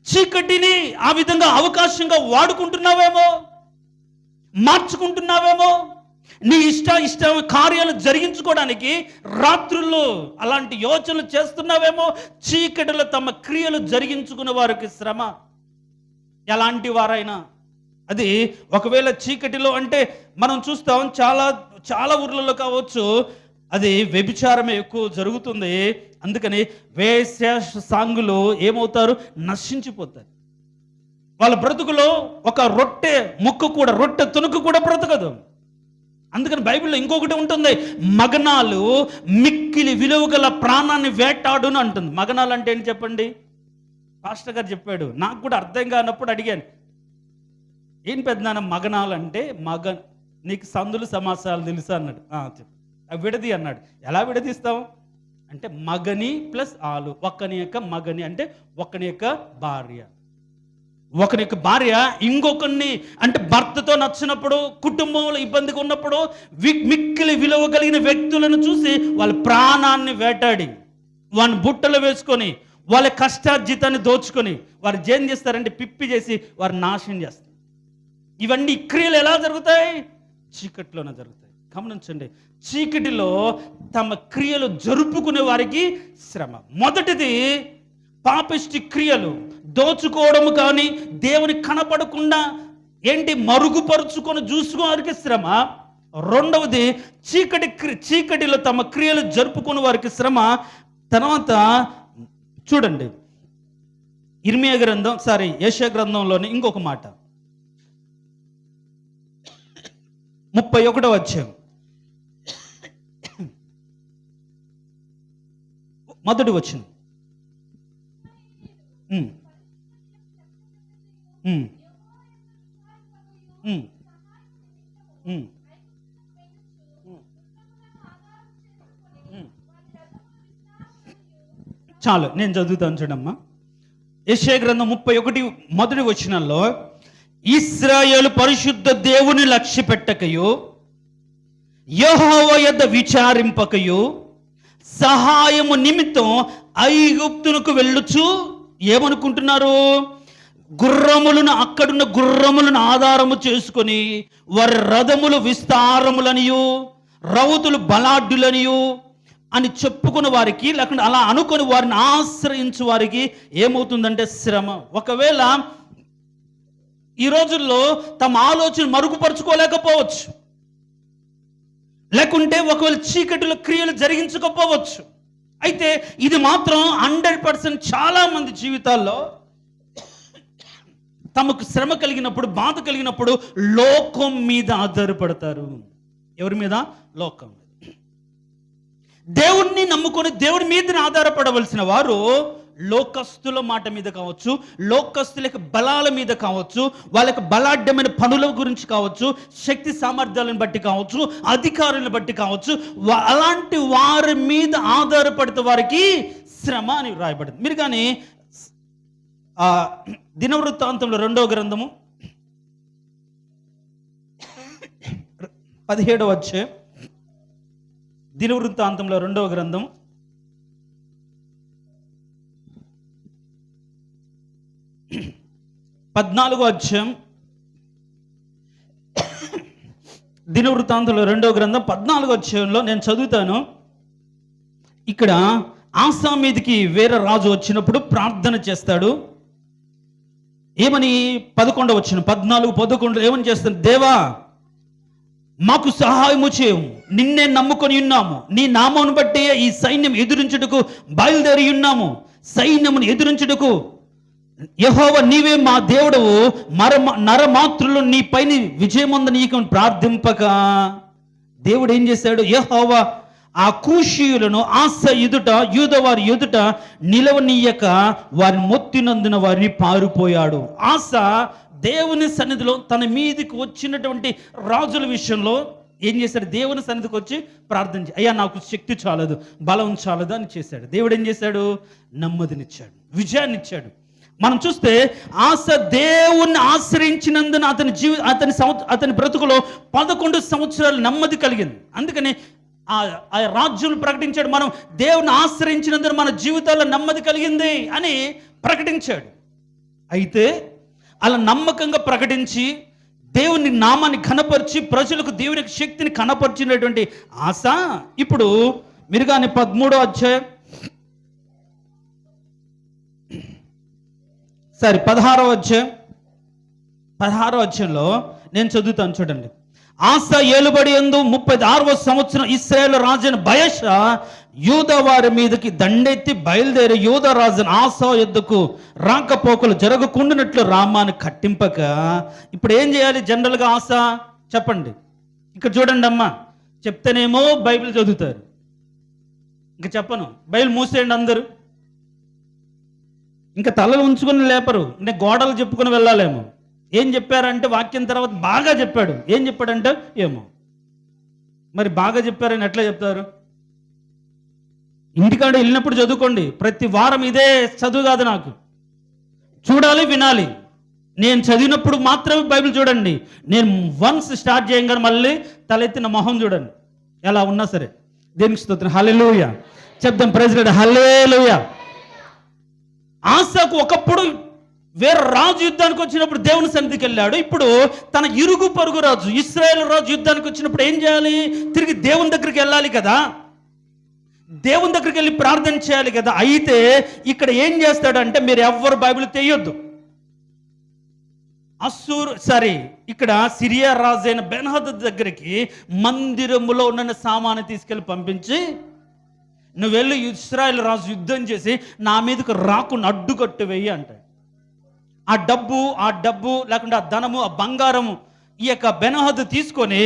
చీకటిని ఆ విధంగా అవకాశంగా వాడుకుంటున్నావేమో, మార్చుకుంటున్నావేమో. నీ ఇష్ట కార్యాలు జరిగించుకోవడానికి రాత్రుల్లో అలాంటి యోచనలు చేస్తున్నావేమో. చీకటిలో తమ క్రియలు జరిగించుకునే వారికి శ్రమ. ఎలాంటి వారైనా అది ఒకవేళ చీకటిలో అంటే మనం చూస్తాం చాలా ఊర్లలో కావచ్చు, అది వ్యభిచారమే ఎక్కువ జరుగుతుంది. అందుకని వేశ్య సాంగులు ఏమవుతారు? నశించిపోతారు. వాళ్ళ బ్రతుకులో ఒక రొట్టె ముక్క కూడా, రొట్టె తునుకు కూడా బ్రతకదు. అందుకని బైబిల్లో ఇంకొకటి ఉంటుంది, మగనాలు మిక్కిలి విలువ గల ప్రాణాన్ని వేటాడును అంటుంది. మగనాలు అంటే ఏంటి చెప్పండి? పాస్టర్ గారు చెప్పాడు, నాకు కూడా అర్థం కానప్పుడు అడిగాను, ఏం పెద్దనాన్న మగనాలు అంటే? నీకు సందులు సమాసాలు తెలుసా అన్నాడు. చెప్పు, విడది అన్నాడు. ఎలా విడదీస్తాం అంటే మగని ప్లస్ ఆలు, ఒకని యొక్క మగని అంటే ఒకని యొక్క భార్య, ఒకని యొక్క భార్య ఇంకొకరిని అంటే భర్తతో నచ్చినప్పుడు, కుటుంబంలో ఇబ్బందిగా ఉన్నప్పుడు మిక్కిలి విలువ కలిగిన వ్యక్తులను చూసి వాళ్ళ ప్రాణాన్ని వేటాడి వారిని బుట్టలు వేసుకొని వాళ్ళ కష్టార్జితాన్ని దోచుకొని వారు ఏం చేస్తారంటే పిప్పి చేసి వారు నాశనం చేస్తారు. ఇవన్నీ క్రియలు ఎలా జరుగుతాయి? చీకటిలోనే జరుగుతాయి. గమనించండి, చీకటిలో తమ క్రియలు జరుపుకునే వారికి శ్రమ. మొదటిది పాపిష్టి క్రియలు, దోచుకోవడం కానీ దేవుని కనపడకుండా మరుగుపరుచుకొని చూసుకోవారికి శ్రమ. రెండవది చీకటిలో తమ క్రియలు జరుపుకునే వారికి శ్రమ. తర్వాత చూడండి, యెషయా గ్రంథంలోని ఇంకొక మాట, 31వ అధ్యాయం మొదటి వచనం. చాలు, నేను చదువుతాను చూడమ్మా. యెషయా గ్రంథం 31 మొదటి వచనంలో, ఇశ్రాయేలు పరిశుద్ధ దేవుని లక్ష్య పెట్టకయు యెహోవా యొద్ద విచారింపకయు సహాయము నిమిత్తం ఐగుప్తునకు వెళ్ళుచు ఏమనుకుంటున్నారు? అక్కడున్న గుర్రములను ఆధారము చేసుకొని వారి రథములు విస్తారములనియు రౌతులు బలాఢ్యులనియు అని చెప్పుకున్న వారికి, లేకుంటే అలా అనుకొని వారిని ఆశ్రయించు వారికి ఏమవుతుందంటే శ్రమ. ఒకవేళ ఈ రోజుల్లో తమ ఆలోచన మరుగుపరుచుకోలేకపోవచ్చు, లేకుంటే ఒకవేళ చీకటిలో క్రియలు జరిగించకపోవచ్చు. అయితే ఇది మాత్రం 100% చాలా మంది జీవితాల్లో తమకు శ్రమ కలిగినప్పుడు, బాధ కలిగినప్పుడు లోకం మీద ఆధారపడతారు. ఎవరి మీద? లోకం. దేవుణ్ణి నమ్ముకొని దేవుడి మీద ఆధారపడవలసిన వారు లోకస్తుల మాట మీద కావచ్చు, లోకస్తుల యొక్క బలాల మీద కావచ్చు, వాళ్ళ యొక్క బలాఢ్యమైన పనుల గురించి కావచ్చు, శక్తి సామర్థ్యాలను బట్టి కావచ్చు, అధికారులను బట్టి కావచ్చు, అలాంటి వారి మీద ఆధారపడితే వారికి శ్రమ అని రాయబడింది. మీరు కానీ దినవృత్తాంతంలో 2వ గ్రంథము 17వ అధ్యాయం, దినవృత్తాంతంలో 2వ గ్రంథం 14వ అధ్యాయం, దినవృత్తాంతంలో 2వ గ్రంథం 14వ అధ్యాయంలో నేను చదువుతాను. ఇక్కడ ఆసా మీదకి వేరే రాజు వచ్చినప్పుడు ప్రార్థన చేస్తాడు. ఏమని? 11వ వచనం, 14-11 ఏమని చేస్తాడు? దేవా, మాకు సహాయము చేయము, నిన్నే నమ్ముకొని ఉన్నాము, నీ నామమును బట్టి ఈ సైన్యం ఎదురించుటకు బయలుదేరి ఉన్నాము, సైన్యమును ఎదురించుటకు యెహోవా నీవే మా దేవుడవు, నరమాత్రులు నీ పైన విజయముంద నీకు ప్రార్థింపక. దేవుడు ఏం చేశాడు? యెహోవా ఆ కూషీయులను ఆశ ఎదుట, యూదవారి ఎదుట నిలవనీయక వారిని మొత్తినందున వారిని పారిపోయాడు. ఆశ దేవుని సన్నిధిలో తన మీదకి వచ్చినటువంటి రాజుల విషయంలో ఏం చేశాడు? దేవుని సన్నిధికి వచ్చి ప్రార్థన అయ్యా నాకు శక్తి చాలదు, బలం చాలదు అని చేశాడు. దేవుడు ఏం చేశాడు? నెమ్మదినిచ్చాడు, విజయాన్ని ఇచ్చాడు. మనం చూస్తే ఆశ దేవుణ్ణి ఆశ్రయించినందున అతని బ్రతుకులో 11 సంవత్సరాలు నెమ్మది కలిగింది. అందుకని ఆ రాజ్యం ప్రకటించాడు, మనం దేవుని ఆశ్రయించినందున మన జీవితాల్లో నెమ్మది కలిగింది అని ప్రకటించాడు. అయితే అలా నమ్మకంగా ప్రకటించి దేవుని నామాన్ని కనపరిచి ప్రజలకు దేవుని శక్తిని కనపరిచినటువంటి ఆశ ఇప్పుడు మీరు కానీ 13వ అధ్యాయం 16వ అధ్యాయంలో నేను చదువుతాను చూడండి. ఆస ఏలుబడి యందు 36వ సంవత్సరం ఇశ్రాయేలు రాజైన బయషా యూదా వారి మీదకి దండెత్తి బయలుదేరి యూదా రాజును ఆసా యుద్ధకు రాకపోకలు జరగకుండానట్లు రామాన్ని కట్టింపక. ఇప్పుడు ఏం చేయాలి జనరల్గా ఆస? చెప్పండి. ఇక్కడ చూడండి అమ్మా, చెప్తేనేమో బైబిల్ చదువుతారు, ఇంకా చెప్పను, బైబిల్ మూసేయండి అందరూ, ఇంకా తలలు ఉంచుకొని లేపరు, అంటే గోడలు చెప్పుకొని వెళ్ళాలేమో. ఏం చెప్పారంటే వాక్యం తర్వాత బాగా చెప్పాడు. ఏం చెప్పాడంటే ఏమో మరి బాగా చెప్పారని ఎట్లా చెప్తారు? ఇంటికాడ వెళ్ళినప్పుడు చదువుకోండి, ప్రతి వారం ఇదే చదువు కాదు, నాకు చూడాలి, వినాలి. నేను చదివినప్పుడు మాత్రమే బైబిల్ చూడండి. నేను వన్స్ స్టార్ట్ చేయగానే మళ్ళీ తలెత్తిన మొహం చూడండి, ఎలా ఉన్నా సరే. దేనికి స్తోత్రం, హల్లెలూయా చెప్దాం, ప్రైజ్ లార్డ్, హల్లెలూయా. ఆసాకు ఒకప్పుడు వేరే రాజు యుద్ధానికి వచ్చినప్పుడు దేవుని సన్నిధికి వెళ్ళాడు. ఇప్పుడు తన ఇరుగు పొరుగు రాజు ఇశ్రాయేల్ రాజు యుద్ధానికి వచ్చినప్పుడు ఏం చేయాలి? తిరిగి దేవుని దగ్గరికి వెళ్ళాలి కదా, దేవుని దగ్గరికి వెళ్ళి ప్రార్థన చేయాలి కదా. అయితే ఇక్కడ ఏం చేస్తాడంటే, మీరు ఎవ్వరు బైబిల్ తెయ్యొద్దు. ఇక్కడ సిరియా రాజు అయిన బెన్హదద్ దగ్గరికి మందిరములో ఉన్న సామాను తీసుకెళ్ళి పంపించి, నువ్వు వెళ్ళి ఇశ్రాయేల్ రాజు యుద్ధం చేసి నా మీదకు రాకుండా అడ్డుకట్టు వెయ్యి అంటాడు. ఆ డబ్బు లేకుంటే ఆ ధనము, ఆ బంగారము ఈ యొక్క బెన్హదద్ తీసుకొని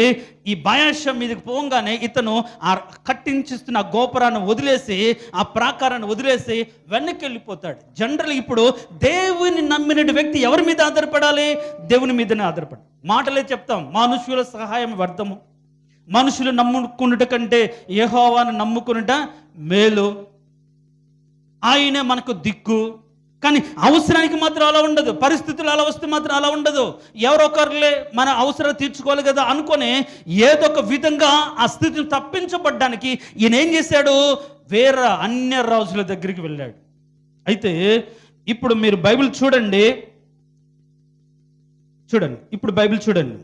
ఈ బాయాషం మీదకి పోగానే ఇతను ఆ కట్టించిస్తున్న గోపురాన్ని వదిలేసి, ఆ ప్రాకారాన్ని వదిలేసి వెనక్కి వెళ్ళిపోతాడు. జనరల్ ఇప్పుడు దేవుని నమ్మిన వ్యక్తి ఎవరి మీద ఆధారపడాలి? దేవుని మీదనే ఆధారపడాలి. మాటలే చెప్తాం, మనుషుల సహాయం వ్యర్థము, మనుషులు నమ్ముకున్నట కంటే యెహోవాను నమ్ముకున్నట మేలు, ఆయనే మనకు దిక్కు. కానీ అవసరానికి మాత్రం అలా ఉండదు, పరిస్థితులు అలా వస్తే మాత్రం అలా ఉండదు. ఎవరొకరులే మన అవసరం తీర్చుకోవాలి కదా అనుకొని ఏదో ఒక విధంగా ఆ స్థితిని తప్పించబడ్డానికి ఈయన ఏం చేశాడు? వేరే అన్య రాజుల దగ్గరికి వెళ్ళాడు. అయితే ఇప్పుడు మీరు బైబిల్ చూడండి, ఇప్పుడు బైబిల్ చూడండి.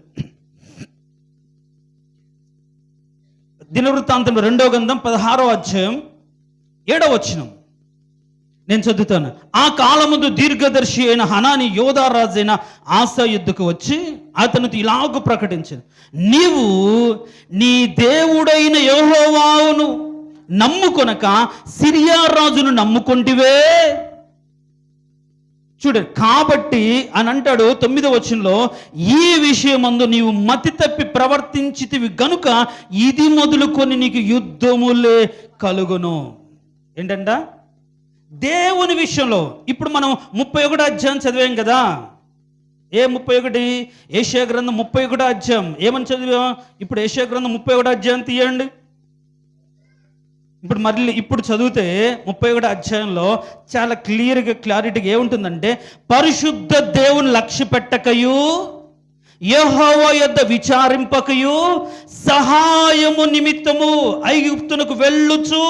దినవృత్తాంతం 2వ గ్రంథం 16వ అధ్యాయం 7వ వచనం నేను చదువుతాను. ఆ కాలముందు దీర్ఘదర్శి అయిన హనాని యోధా రాజైన ఆసా యుద్ధకు వచ్చి అతనితో ఇలాగ ప్రకటించింది, నీవు నీ దేవుడైన యెహోవాను నమ్ముకొనక సిరియా రాజును నమ్ముకొంటివే. చూడండి, కాబట్టి అని అంటాడు 9వ వచనంలో, ఈ విషయమందు నీవు మతి తప్పి ప్రవర్తించితివి గనుక ఇది మొదలుకొని నీకు యుద్ధములే కలుగును. ఏంటంట? దేవుని విషయంలో. ఇప్పుడు మనం 31వ అధ్యాయం చదివాం కదా. ఏ 31? యెషయా గ్రంథం 31వ అధ్యాయం. ఏమని చదివాం? ఇప్పుడు యెషయా గ్రంథం 31వ అధ్యాయం తీయండి. ఇప్పుడు చదివితే 31వ అధ్యాయంలో చాలా క్లారిటీగా ఏముంటుందంటే, పరిశుద్ధ దేవుని లక్ష్య పెట్టకయు, యెహోవా యొద్ద విచారింపకయు, సహాయము నిమిత్తము ఐగుప్తునకు వెళ్ళుచు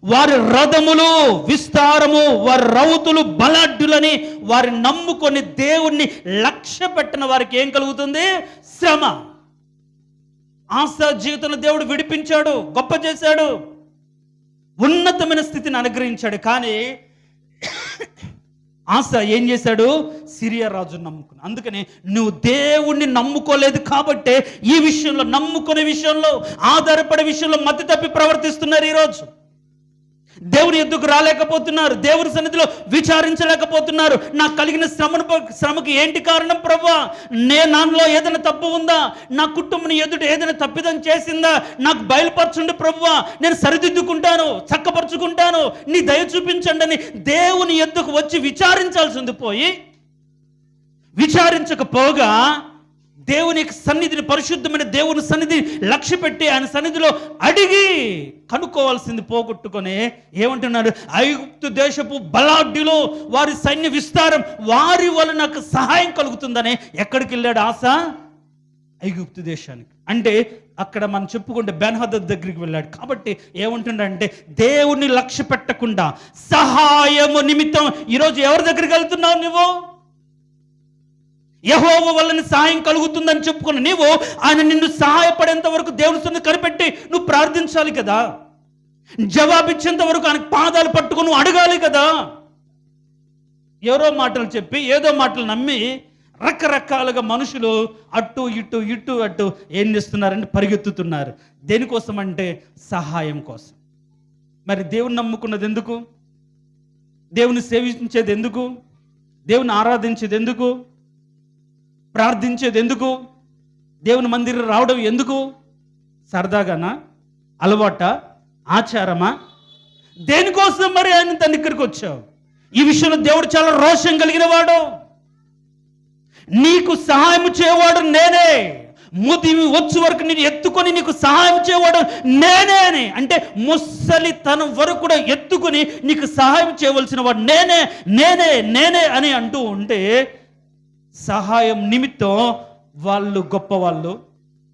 వారి రథములు విస్తారము, వారి రౌతులు బలాఢ్యులని వారి నమ్ముకొని దేవుణ్ణి లక్ష్య పెట్టిన వారికి ఏం కలుగుతుంది? శ్రమ. ఆసా జీవితంలో దేవుడు విడిపించాడు, గొప్ప చేశాడు, ఉన్నతమైన స్థితిని అనుగ్రహించాడు. కానీ ఆసా ఏం చేశాడు? సిరియా రాజును నమ్ముకున్నాడు. అందుకని నువ్వు దేవుణ్ణి నమ్ముకోలేదు కాబట్టే ఈ విషయంలో, నమ్ముకునే విషయంలో, ఆధారపడే విషయంలో మతి తప్పి ప్రవర్తిస్తున్నారు. ఈరోజు దేవుని ఎద్దుకు రాలేకపోతున్నారు, దేవుని సన్నిధిలో విచారించలేకపోతున్నారు. నాకు కలిగిన శ్రమకి ఏంటి కారణం ప్రభువా? నాలో ఏదైనా తప్పు ఉందా? నా కుటుంబం ఎదుట ఏదైనా తప్పిదం చేసిందా? నాకు బయలుపరచండి ప్రభువా, నేను సరిదిద్దుకుంటాను, చక్కపరుచుకుంటాను, నీ దయ చూపించండి అని దేవుని ఎద్దుకు వచ్చి విచారించాల్సింది పోయి, విచారించకపోగా దేవుని సన్నిధిని, పరిశుద్ధమైన దేవుని సన్నిధిని లక్ష్య పెట్టి ఆయన సన్నిధిలో అడిగి కనుక్కోవాల్సింది పోగొట్టుకొని ఏమంటున్నాడు? ఐగుప్తు దేశపు బలాఢ్యులు, వారి సైన్య విస్తారం, వారి వల్ల నాకు సహాయం కలుగుతుందని ఎక్కడికి వెళ్ళాడు ఆసా? ఐగుప్తు దేశానికి. అంటే అక్కడ మనం చెప్పుకుంటే బెన్హదద్ దగ్గరికి వెళ్ళాడు. కాబట్టి ఏమంటుండంటే, దేవుణ్ణి లక్ష్య పెట్టకుండా సహాయము నిమిత్తం ఈరోజు ఎవరి దగ్గరికి వెళ్తున్నావు? నువ్వు యెహోవా వల్ల సహాయం కలుగుతుందని చెప్పుకుని నీవు ఆయన నిన్ను సహాయపడేంత వరకు దేవుని సన్నిధిని కనిపెట్టి నువ్వు ప్రార్థించాలి కదా. జవాబిచ్చేంత వరకు ఆయన పాదాలు పట్టుకుని నువ్వు అడగాలి కదా. ఎవరో మాటలు చెప్పి, ఏదో మాటలు నమ్మి రకరకాలుగా మనుషులు అటు ఇటు ఇటు అటు ఏం చేస్తున్నారంటే పరిగెత్తుతున్నారు. దేనికోసం అంటే సహాయం కోసం. మరి దేవుని నమ్ముకున్నది ఎందుకు? దేవుని సేవించేది ఎందుకు? దేవుని ఆరాధించేది ఎందుకు? ప్రార్థించేది ఎందుకు? దేవుని మందిరం రావడం ఎందుకు? సరదాగానా, అలవాట, ఆచారమా? దేనికోసం మరి ఆయన తన దగ్గరికి వచ్చావు? ఈ విషయంలో దేవుడు చాలా రోషం కలిగిన వాడు. నీకు సహాయం చేయవాడు నేనే, ముదిమి వచ్చే వరకు నేను ఎత్తుకొని నీకు సహాయం చేయవాడు నేనే అని. అంటే ముసలితనం వరకు కూడా ఎత్తుకొని నీకు సహాయం చేయవలసిన వాడు నేనే నేనే నేనే అని అంటూ ఉంటే, సహాయం నిమిత్తం వాళ్ళు గొప్పవాళ్ళు,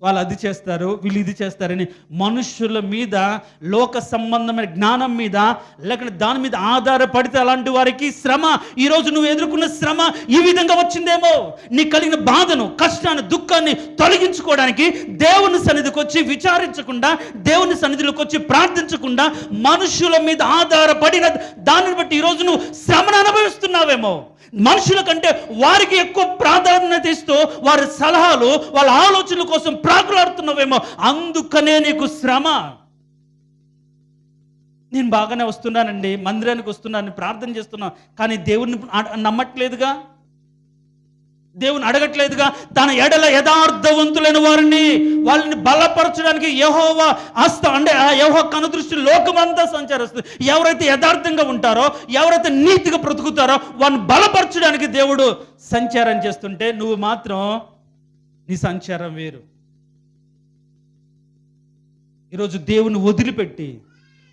వాళ్ళు అది చేస్తారు, వీళ్ళు ఇది చేస్తారని మనుషుల మీద, లోక సంబంధమైన జ్ఞానం మీద, లేకపోతే దాని మీద ఆధారపడితే అలాంటి వారికి శ్రమ, ఈరోజు నువ్వు ఎదుర్కొన్న శ్రమ ఈ విధంగా వచ్చిందేమో. నీ కలిగిన బాధను, కష్టాన్ని, దుఃఖాన్ని తొలగించుకోవడానికి దేవుని సన్నిధికి వచ్చి విచారించకుండా, దేవుని సన్నిధిలోకి వచ్చి ప్రార్థించకుండా, మనుషుల మీద ఆధారపడిన దానిని బట్టి ఈరోజు నువ్వు శ్రమను అనుభవిస్తున్నావేమో. మనుషుల కంటే వారికి ఎక్కువ ప్రాధాన్యత ఇస్తూ వారి సలహాలు, వాళ్ళ ఆలోచనల కోసం ప్రాకులాడుతున్నావేమో, అందుకనే నీకు శ్రమ. నేను బాగానే వస్తున్నానండి, మందిరానికి వస్తున్నాను, ప్రార్థన చేస్తున్నాను, కానీ దేవుడిని నమ్మట్లేదుగా, దేవుని అడగట్లేదుగా. తన ఎడల యథార్థవంతులైన వాళ్ళని బలపరచడానికి యెహోవా హస్తం, అంటే ఆ యెహోవా కనుదృష్టి లోకమంతా సంచరిస్తుంది. ఎవరైతే యథార్థంగా ఉంటారో, ఎవరైతే నీతిగా బ్రతుకుతారో వారిని బలపరచడానికి దేవుడు సంచారం చేస్తుంటే, నువ్వు మాత్రం నీ సంచారం వేరు. ఈరోజు దేవుని వదిలిపెట్టి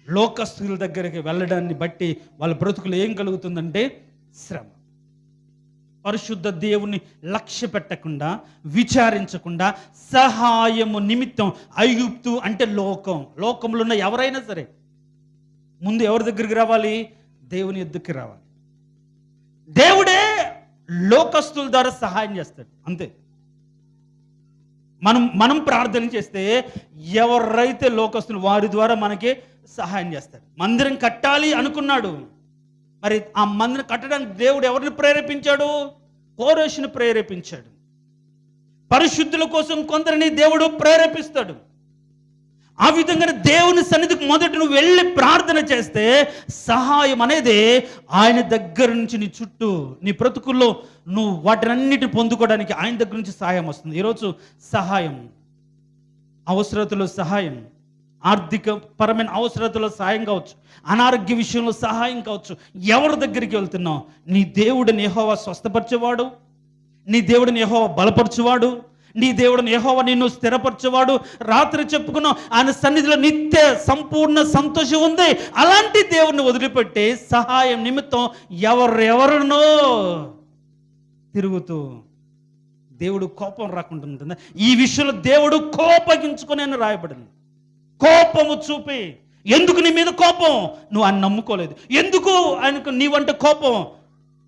లోకస్తుల దగ్గరికి వెళ్ళడాన్ని బట్టి వాళ్ళ బ్రతుకులు ఏం కలుగుతుందంటే శ్రమ. పరిశుద్ధ దేవుని లక్ష్య పెట్టకుండా, విచారించకుండా, సహాయము నిమిత్తం ఐగుప్తు అంటే లోకంలో ఉన్న ఎవరైనా సరే ముందు ఎవరి దగ్గరికి రావాలి? దేవుని ఎద్దుకి రావాలి. దేవుడే లోకస్తుల ద్వారా సహాయం చేస్తాడు, అంతే. మనం ప్రార్థన చేస్తే ఎవరైతే లోకస్తులు వారి ద్వారా మనకి సహాయం చేస్తాడు. మందిరం కట్టాలి అనుకున్నాడు, మరి ఆ మందిరం కట్టడానికి దేవుడు ఎవరిని ప్రేరేపించాడు? కోరేషుని ప్రేరేపించాడు. పరిశుద్ధుల కోసం కొందరిని దేవుడు ప్రేరేపిస్తాడు. ఆ విధంగా దేవుని సన్నిధికి మొదట నువ్వు వెళ్ళి ప్రార్థన చేస్తే సహాయం అనేది ఆయన దగ్గర నుంచి నీ చుట్టూ, నీ బ్రతుకుల్లో నువ్వు వాటినన్నిటిని పొందుకోవడానికి ఆయన దగ్గర నుంచి సహాయం వస్తుంది. ఈరోజు సహాయం, అవసరతలో సహాయం, ఆర్థిక పరమైన అవసరతలో సహాయం కావచ్చు, అనారోగ్య విషయంలో సహాయం కావచ్చు. ఎవరి దగ్గరికి వెళ్తున్నావు? నీ దేవుడిని యెహోవా స్వస్థపరిచేవాడు, నీ దేవుడిని యెహోవా బలపరచువాడు, నీ దేవుడిని యెహోవా నిన్ను స్థిరపరచువాడు. రాత్రి చెప్పుకున్నాం, ఆయన సన్నిధిలో నిత్య సంపూర్ణ సంతోషం ఉంది. అలాంటి దేవుడిని వదిలిపెట్టి సహాయం నిమిత్తం ఎవరెవరినో తిరుగుతూ దేవుడు కోపం రాకుండా ఉంటుందా? ఈ విషయంలో దేవుడు కోపగించుకొని అని రాయబడింది. కోపము చూపి, ఎందుకు నీ మీద కోపం? నువ్వు ఆయన నమ్ముకోలేదు, ఎందుకు ఆయనకు నీవంటే కోపం?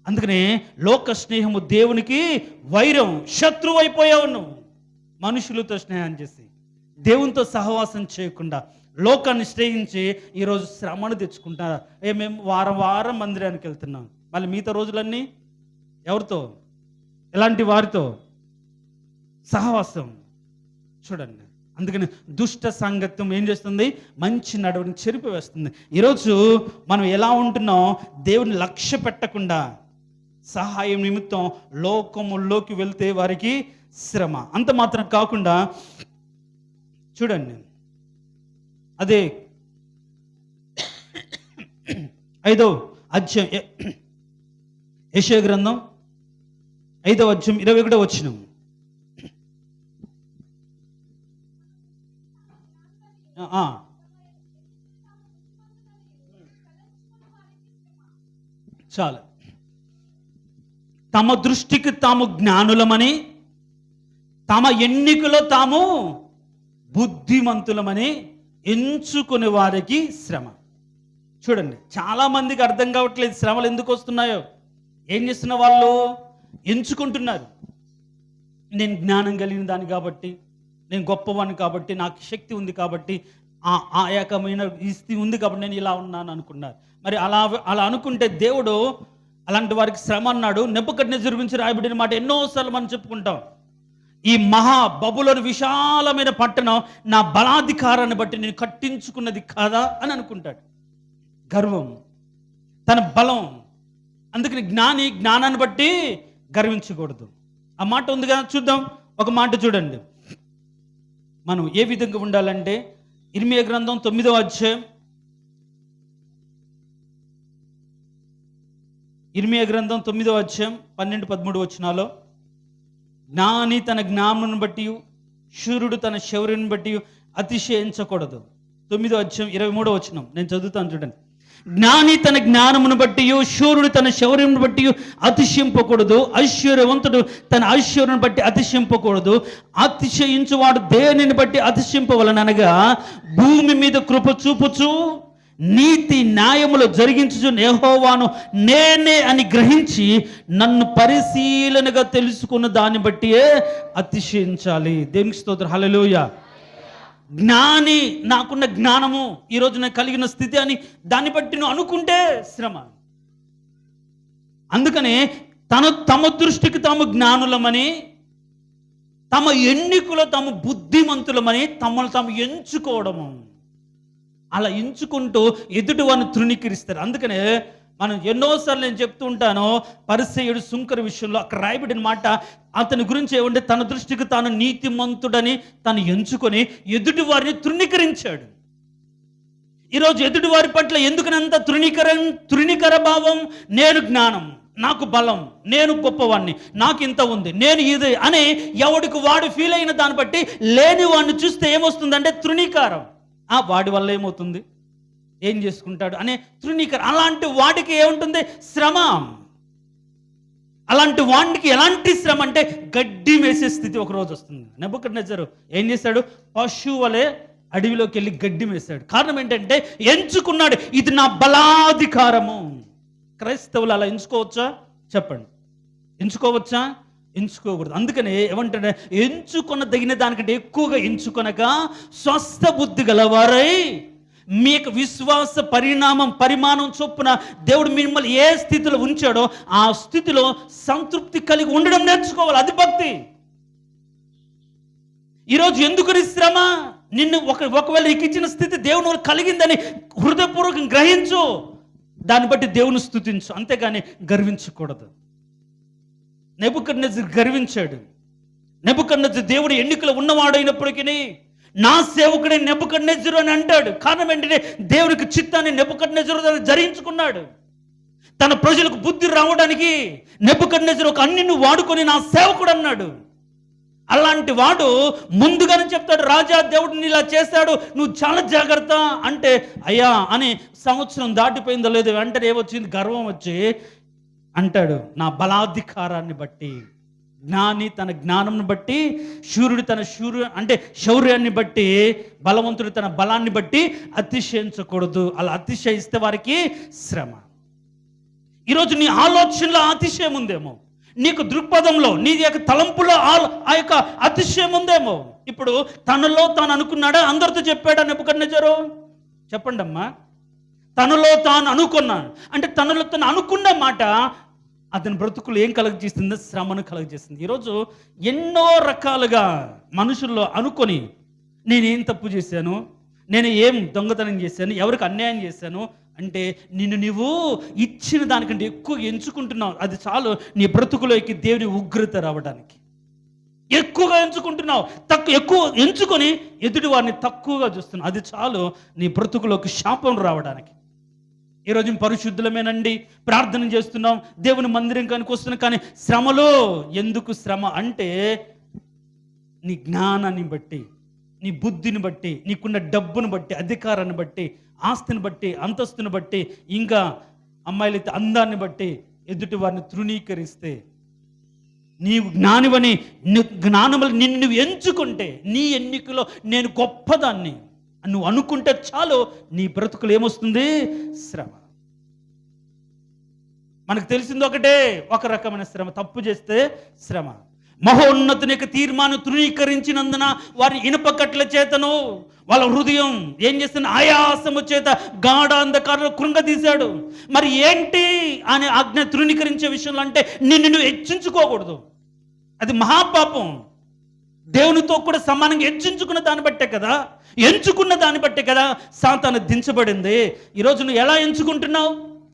అందుకనే లోక స్నేహము దేవునికి వైరం, శత్రువు అయిపోయావు నువ్వు. మనుషులతో స్నేహం చేసి దేవునితో సహవాసం చేయకుండా లోకాన్ని స్నేహించి ఈరోజు శ్రమను తెచ్చుకుంటా. మేము వారం మందిరానికి వెళ్తున్నాం, మళ్ళీ మిగతా రోజులన్నీ ఎవరితో? ఎలాంటి వారితో సహవాసం? చూడండి, అందుకని దుష్ట సంగత్యం ఏం చేస్తుంది? మంచి నడవడిని చెరిపివేస్తుంది. ఈరోజు మనం ఎలా ఉంటున్నాం? దేవుని లక్ష్య పెట్టకుండా సహాయం నిమిత్తం లోకముల్లోకి వెళ్తే వారికి శ్రమ. అంత మాత్రం కాకుండా చూడండి, అదే 5వ అధ్యాయం యెషయా గ్రంథం 5వ అధ్యాయం 21వ వచనం. చాలు. తమ దృష్టికి తాము జ్ఞానులమని, తమ ఎన్నికలో తాము బుద్ధిమంతులమని ఎంచుకునే వారికి శ్రమ. చూడండి, చాలా మందికి అర్థం కావట్లేదు శ్రమలు ఎందుకు వస్తున్నాయో. ఏం చేస్తున్న వాళ్ళు ఎంచుకుంటున్నారు. నేను జ్ఞానం కలిగిన దాన్ని కాబట్టి, నేను గొప్పవాడిని కాబట్టి, నాకు శక్తి ఉంది కాబట్టి, ఆ ఏకమైన స్థితి ఉంది కాబట్టి నేను ఇలా ఉన్నాను అనుకున్నారు. మరి అలా అనుకుంటే దేవుడు అలాంటి వారికి శ్రమ అన్నాడు. నెబుకద్నెజరు గురించి రాయబడిన మాట ఎన్నోసార్లు మనం చెప్పుకుంటాం. ఈ మహా బబులోను విశాలమైన పట్టణం నా బలాధికారాన్ని బట్టి నేను కట్టించుకున్నది కాదా అని అనుకుంటాడు. గర్వం, తన బలం. అందుకని జ్ఞానాన్ని బట్టి గర్వించకూడదు. ఆ మాట ఉంది కదా, చూద్దాం. ఒక మాట చూడండి, మనం ఏ విధంగా ఉండాలంటే ఇర్మియా గ్రంథం 9వ అధ్యాయం, ఇర్మియా గ్రంథం 9వ అధ్యాయం 12-13 వచనాల్లో, జ్ఞాని తన జ్ఞానమును బట్టి శూరుడు తన శౌర్యం బట్టి అతిశయించకూడదు. 9వ అధ్యాయం 23వ వచనం నేను చదువుతాను చూడండి. జ్ఞాని తన జ్ఞానమును బట్టి శూరుడు తన శౌర్యమును బట్టి అతిశయింపకూడదు, ఐశ్వర్యవంతుడు తన ఐశ్వర్యం బట్టి అతిశయింపకూడదు. అతిశయించువాడు దేనిని బట్టి అతిశయింపవలననగా భూమి మీద కృప చూపుచు నీతి న్యాయములు జరిగించు యెహోవాను నేనే అని గ్రహించి నన్ను పరిశీలనగా తెలుసుకున్న దాన్ని బట్టియే అతిశయించాలి. దేవునికి స్తోత్రం, హల్లెలూయా. జ్ఞాని, నాకున్న జ్ఞానము ఈరోజు నేను కలిగిన స్థితి అని దాన్ని బట్టి నువ్వు అనుకుంటే శ్రమ. అందుకనే తమ దృష్టికి తాము జ్ఞానులమని, తమ ఎన్నికలో తాము బుద్ధిమంతులమని తమను తాము ఎంచుకోవడము, అలా ఎంచుకుంటూ ఎదుటి వారిని తృణీకరిస్తారు. అందుకనే మనం ఎన్నోసార్లు నేను చెప్తూ ఉంటాను, పరిసయ్యుడు సుంకర విషయంలో అక్కడ రాయబడిన మాట, అతని గురించి ఏమంటే తన దృష్టికి తాను నీతిమంతుడని తను ఎంచుకొని ఎదుటి వారిని తృణీకరించాడు. ఈరోజు ఎదుటి వారి పట్ల ఎందుకనంత తృణీకర భావం? నేను జ్ఞానం, నాకు బలం, నేను గొప్పవాడిని, నాకు ఇంత ఉంది, నేను ఇది అని ఎవడికి వాడు ఫీల్ అయిన దాన్ని బట్టి లేని వాడిని చూస్తే ఏమొస్తుందంటే తృణీకారం. వాడి వల్ల ఏమవుతుంది, ఏం చేసుకుంటాడు అనే తృణీకరణ. అలాంటి వాడికి ఏముంటుంది? శ్రమ. అలాంటి వాడికి ఎలాంటి శ్రమ అంటే గడ్డి వేసే స్థితి ఒకరోజు వస్తుంది. నెబుకద్నెజరు ఏం చేశాడు? పశువు వలె అడవిలోకి వెళ్ళి గడ్డి వేశాడు. కారణం ఏంటంటే ఎంచుకున్నాడు, ఇది నా బలాధికారము. క్రైస్తవులు అలా ఎంచుకోవచ్చా? చెప్పండి, ఎంచుకోవచ్చా? ఎంచుకోకూడదు. అందుకనే ఏమంటాడు? ఎంచుకున్న తగిన దానికంటే ఎక్కువగా ఎంచుకొనక స్వస్థ బుద్ధి గలవారై మీ యొక్క విశ్వాస పరిమాణం చొప్పున దేవుడు మిమ్మల్ని ఏ స్థితిలో ఉంచాడో ఆ స్థితిలో సంతృప్తి కలిగి ఉండడం నేర్చుకోవాలి. అది భక్తి. ఈరోజు ఎందుకు శ్రమ? నిన్ను ఒకవేళ నీకు ఇచ్చిన స్థితి దేవుని కలిగిందని హృదయపూర్వకం గ్రహించు, దాన్ని బట్టి దేవుని స్తుతించు, అంతేగాని గర్వించకూడదు. నెబుకద్నెజరు గర్వించాడు. నెబుకద్నెజరు దేవుడు ఎన్నికలు ఉన్నవాడైనప్పటికీ నా సేవకుడే నెబుకద్నెజరు అని అంటాడు. కారణం ఏంటంటే దేవునికి చిత్తాన్ని నెబుకద్నెజరు జరించుకున్నాడు. తన ప్రజలకు బుద్ధి రావడానికి నెబుకద్నెజరు ఒక అన్నిని వాడుకొని నా సేవకుడు అన్నాడు. అలాంటి వాడు ముందుగానే చెప్తాడు, రాజా దేవుడిని ఇలా చేశాడు, నువ్వు చాలా జాగ్రత్త అంటే, అయ్యా అని సంవత్సరం దాటిపోయిందో లేదో వెంటనే ఏమొచ్చింది? గర్వం వచ్చి అంటాడు, నా బలాధికారాన్ని బట్టి. జ్ఞాని తన జ్ఞానంను బట్టి, శూరుడు తన శౌర్యాన్ని బట్టి, బలవంతుడు తన బలాన్ని బట్టి అతిశయించకూడదు. అలా అతిశయిస్తే వారికి శ్రమ. ఈరోజు నీ ఆలోచనలో అతిశయం ఉందేమో, నీకు దృక్పథంలో నీ యొక్క తలంపులో ఆ యొక్క అతిశయం ఉందేమో. ఇప్పుడు తనలో తాను అనుకున్నాడా? అందరితో చెప్పాడా నెబుకద్నెజరు? చెప్పండి అమ్మా. తనలో తాను అనుకున్నాను అంటే తనలో తను అనుకున్న మాట అతని బ్రతుకులు ఏం కలుగజేస్తుంది? శ్రమను కలుగజేస్తుంది. ఈరోజు ఎన్నో రకాలుగా మనుషుల్లో అనుకొని నేనేం తప్పు చేశాను, నేను ఏం దొంగతనం చేశాను, ఎవరికి అన్యాయం చేశాను అంటే నిన్ను నీవు ఇచ్చిన దానికంటే ఎక్కువ ఎంచుకుంటున్నావు. అది చాలు నీ బ్రతుకులోకి దేవుని ఉగ్రత రావడానికి. ఎక్కువగా ఎంచుకుంటున్నావు, ఎక్కువ ఎంచుకొని ఎదుటి వారిని తక్కువగా చూస్తున్నావు. అది చాలు నీ బ్రతుకులోకి శాపం రావడానికి. ఈరోజు పరిశుద్ధులమేనండి, ప్రార్థన చేస్తున్నాం, దేవుని మందిరం కానికి వస్తున్నాం, కానీ శ్రమలో ఎందుకు శ్రమ అంటే నీ జ్ఞానాన్ని బట్టి, నీ బుద్ధిని బట్టి, నీకున్న డబ్బును బట్టి, అధికారాన్ని బట్టి, ఆస్తిని బట్టి, అంతస్తుని బట్టి, ఇంకా అమ్మాయిలైతే అందాన్ని బట్టి ఎదుటి వారిని తృణీకరిస్తే, నీవు జ్ఞానివని జ్ఞానములు నిన్ను ఎంచుకుంటే, నీ ఎన్నికలో నేను గొప్పదాన్ని నువ్వు అనుకుంటే చాలు నీ బ్రతుకులు ఏమొస్తుంది? శ్రమ. మనకు తెలిసింది ఒకటే, ఒక రకమైన శ్రమ. తప్పు చేస్తే శ్రమ. మహోన్నతుని యొక్క తీర్మానం తృణీకరించినందున వారిని ఇనుప కట్ల చేతను వాళ్ళ హృదయం ఏం చేస్తున్న ఆయాసము చేత గాఢ అంధకారంలో కృంగదీశాడు. మరి ఏంటి అని ఆజ్ఞ తృణీకరించే విషయంలో అంటే నిన్ను నువ్వు హెచ్చించుకోకూడదు. అది మహాపాపం. దేవునితో కూడా సమానంగా హెచ్చించుకున్న దాన్ని బట్టే కదా, ఎంచుకున్న దాన్ని బట్టే కదా సాతాను దించబడింది. ఈరోజు నువ్వు ఎలా ఎంచుకుంటున్నావు?